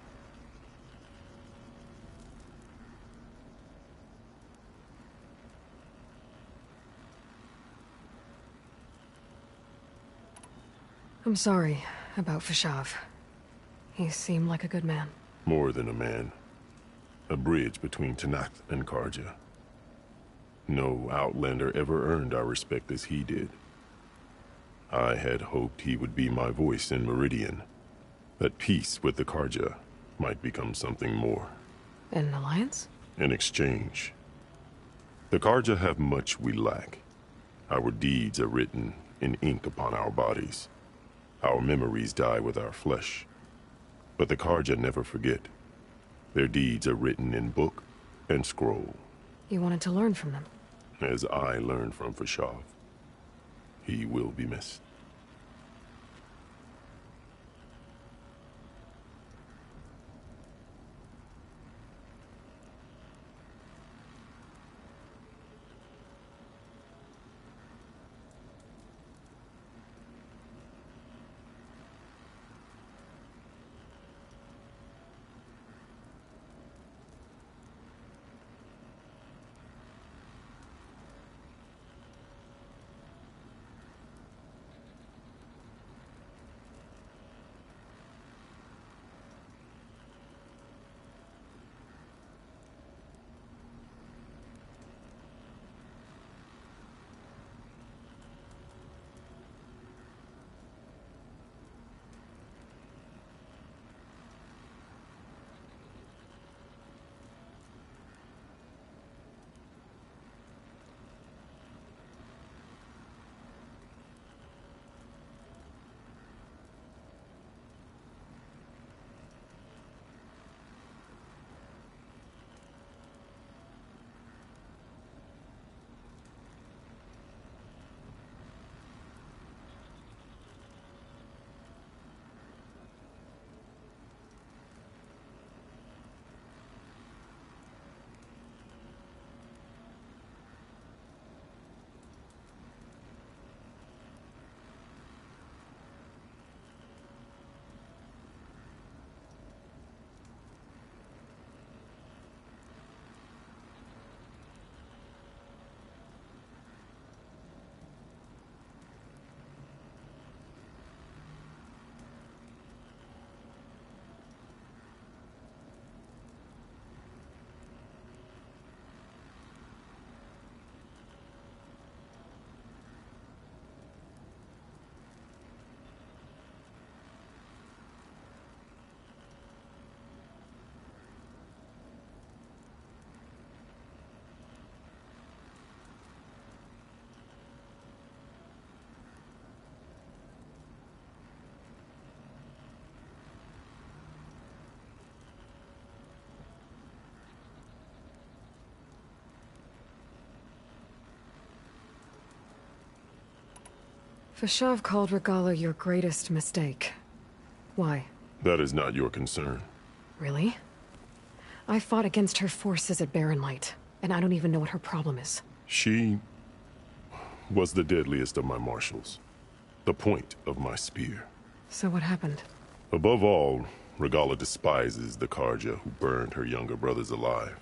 S1: I'm sorry about Fashav. He seemed like a good man.
S16: More than a man. A bridge between Tenakth and Carja. No Outlander ever earned our respect as he did. I had hoped he would be my voice in Meridian. That peace with the Carja might become something more.
S1: An alliance?
S16: In exchange. The Carja have much we lack. Our deeds are written in ink upon our bodies. Our memories die with our flesh. But the Carja never forget. Their deeds are written in book and scroll.
S1: You wanted to learn from them?
S16: As I learned from Fashav. He will be missed.
S1: Fashav called Regalla your greatest mistake. Why?
S16: That is not your concern.
S1: Really? I fought against her forces at Barren Light, and I don't even know what her problem is.
S16: She was the deadliest of my marshals. The point of my spear.
S1: So what happened?
S16: Above all, Regalla despises the Carja who burned her younger brothers alive.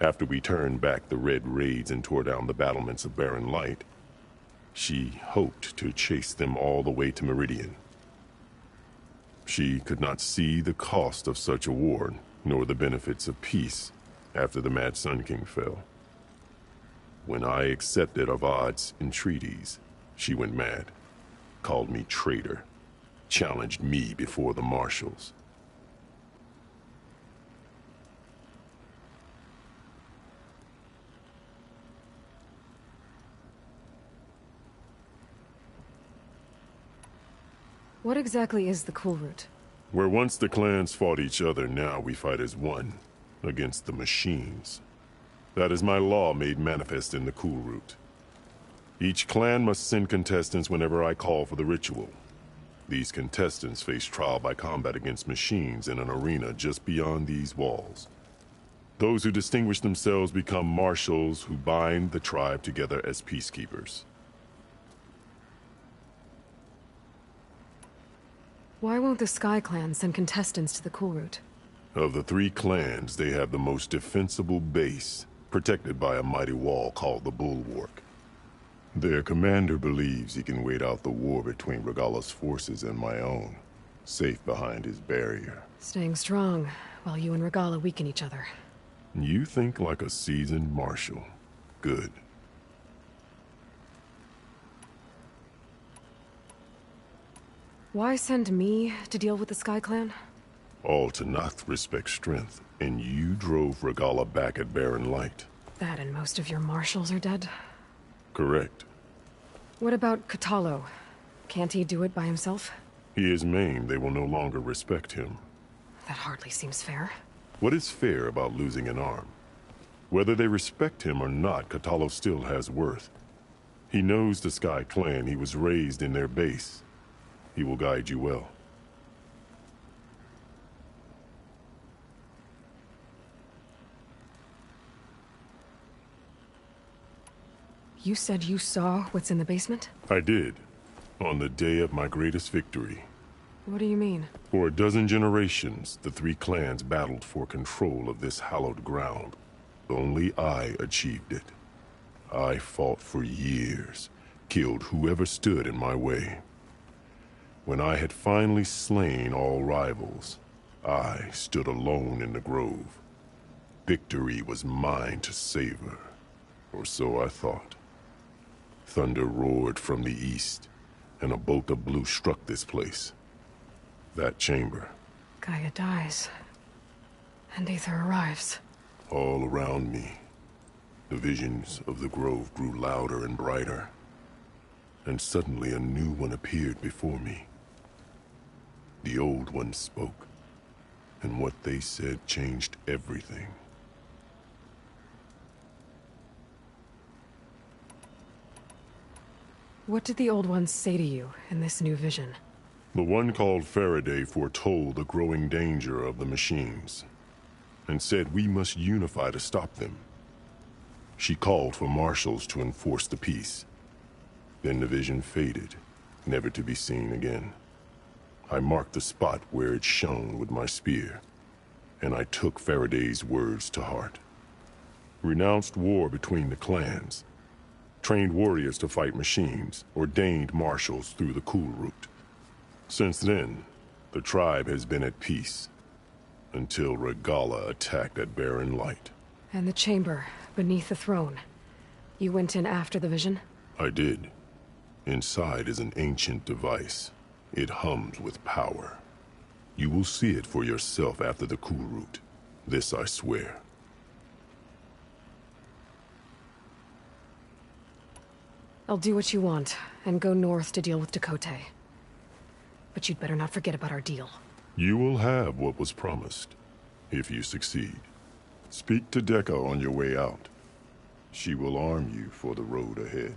S16: After we turned back the Red Raids and tore down the battlements of Barren Light, she hoped to chase them all the way to Meridian. She could not see the cost of such a war, nor the benefits of peace after the Mad Sun King fell. When I accepted Avad's entreaties, she went mad, called me traitor, challenged me before the marshals.
S1: What exactly is the Cool Route?
S16: Where once the clans fought each other, now we fight as one, against the machines. That is my law made manifest in the Cool Route. Each clan must send contestants whenever I call for the ritual. These contestants face trial by combat against machines in an arena just beyond these walls. Those who distinguish themselves become marshals who bind the tribe together as peacekeepers.
S1: Why won't the Sky Clan send contestants to the Cool Route?
S16: Of the 3 clans, they have the most defensible base, protected by a mighty wall called the Bulwark. Their commander believes he can wait out the war between Regalla's forces and my own, safe behind his barrier.
S1: Staying strong, while you and Regalla weaken each other.
S16: You think like a seasoned marshal. Good.
S1: Why send me to deal with the Sky Clan?
S16: All Tenakth respect strength, and you drove Regalla back at Barren Light.
S1: That and most of your marshals are dead?
S16: Correct.
S1: What about Kotallo? Can't he do it by himself?
S16: He is maimed. They will no longer respect him.
S1: That hardly seems fair.
S16: What is fair about losing an arm? Whether they respect him or not, Kotallo still has worth. He knows the Sky Clan. He was raised in their base. He will guide you well.
S1: You said you saw what's in the basement?
S16: I did. On the day of my greatest victory.
S1: What do you mean?
S16: For a dozen generations, the 3 clans battled for control of this hallowed ground. Only I achieved it. I fought for years, killed whoever stood in my way. When I had finally slain all rivals, I stood alone in the grove. Victory was mine to savor, or so I thought. Thunder roared from the east, and a bolt of blue struck this place. That chamber.
S1: Gaia dies, and Aether arrives.
S16: All around me, the visions of the grove grew louder and brighter, and suddenly a new one appeared before me. The old ones spoke, and what they said changed everything.
S1: What did the old ones say to you in this new vision?
S16: The one called Faraday foretold the growing danger of the machines, and said we must unify to stop them. She called for marshals to enforce the peace. Then the vision faded, never to be seen again. I marked the spot where it shone with my spear, and I took Faraday's words to heart. Renounced war between the clans, trained warriors to fight machines, ordained marshals through the Cool Route. Since then, the tribe has been at peace, until Regalla attacked at Barren Light.
S1: And the chamber, beneath the throne. You went in after the vision?
S16: I did. Inside is an ancient device. It hums with power. You will see it for yourself after the Cool Route. This I swear.
S1: I'll do what you want, and go north to deal with Tekotteh. But you'd better not forget about our deal.
S16: You will have what was promised, if you succeed. Speak to Dekka on your way out. She will arm you for the road ahead.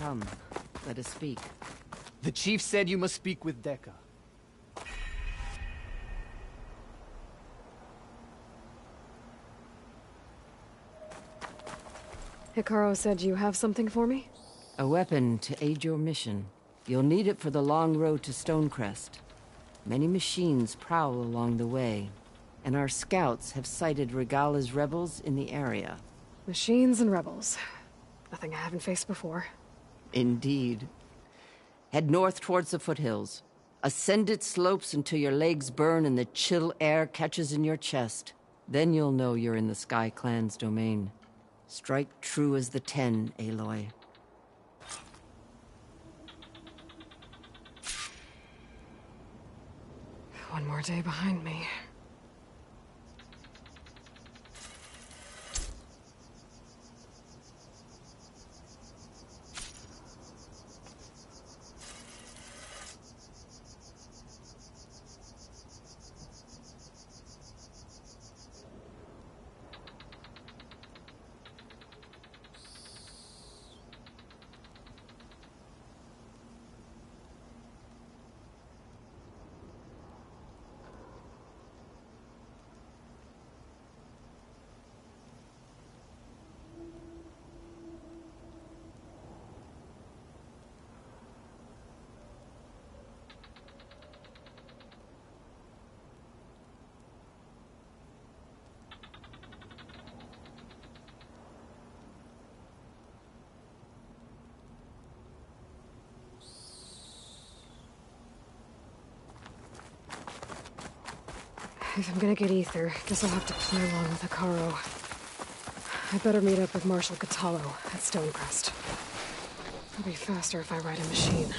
S14: Come, let us speak.
S13: The chief said you must speak with Dekka.
S1: Hekarro said you have something for me?
S14: A weapon to aid your mission. You'll need it for the long road to Stonecrest. Many machines prowl along the way, and our scouts have sighted Regala's rebels in the area.
S1: Machines and rebels. Nothing I haven't faced before.
S14: Indeed. Head north towards the foothills. Ascend its slopes until your legs burn and the chill air catches in your chest. Then you'll know you're in the Sky Clan's domain. Strike true as the 10, Aloy.
S1: One more day behind me. If I'm gonna get ether, guess I'll have to play along with Hekarro. I better meet up with Marshal Kotallo at Stonecrest. It'll be faster if I ride a machine.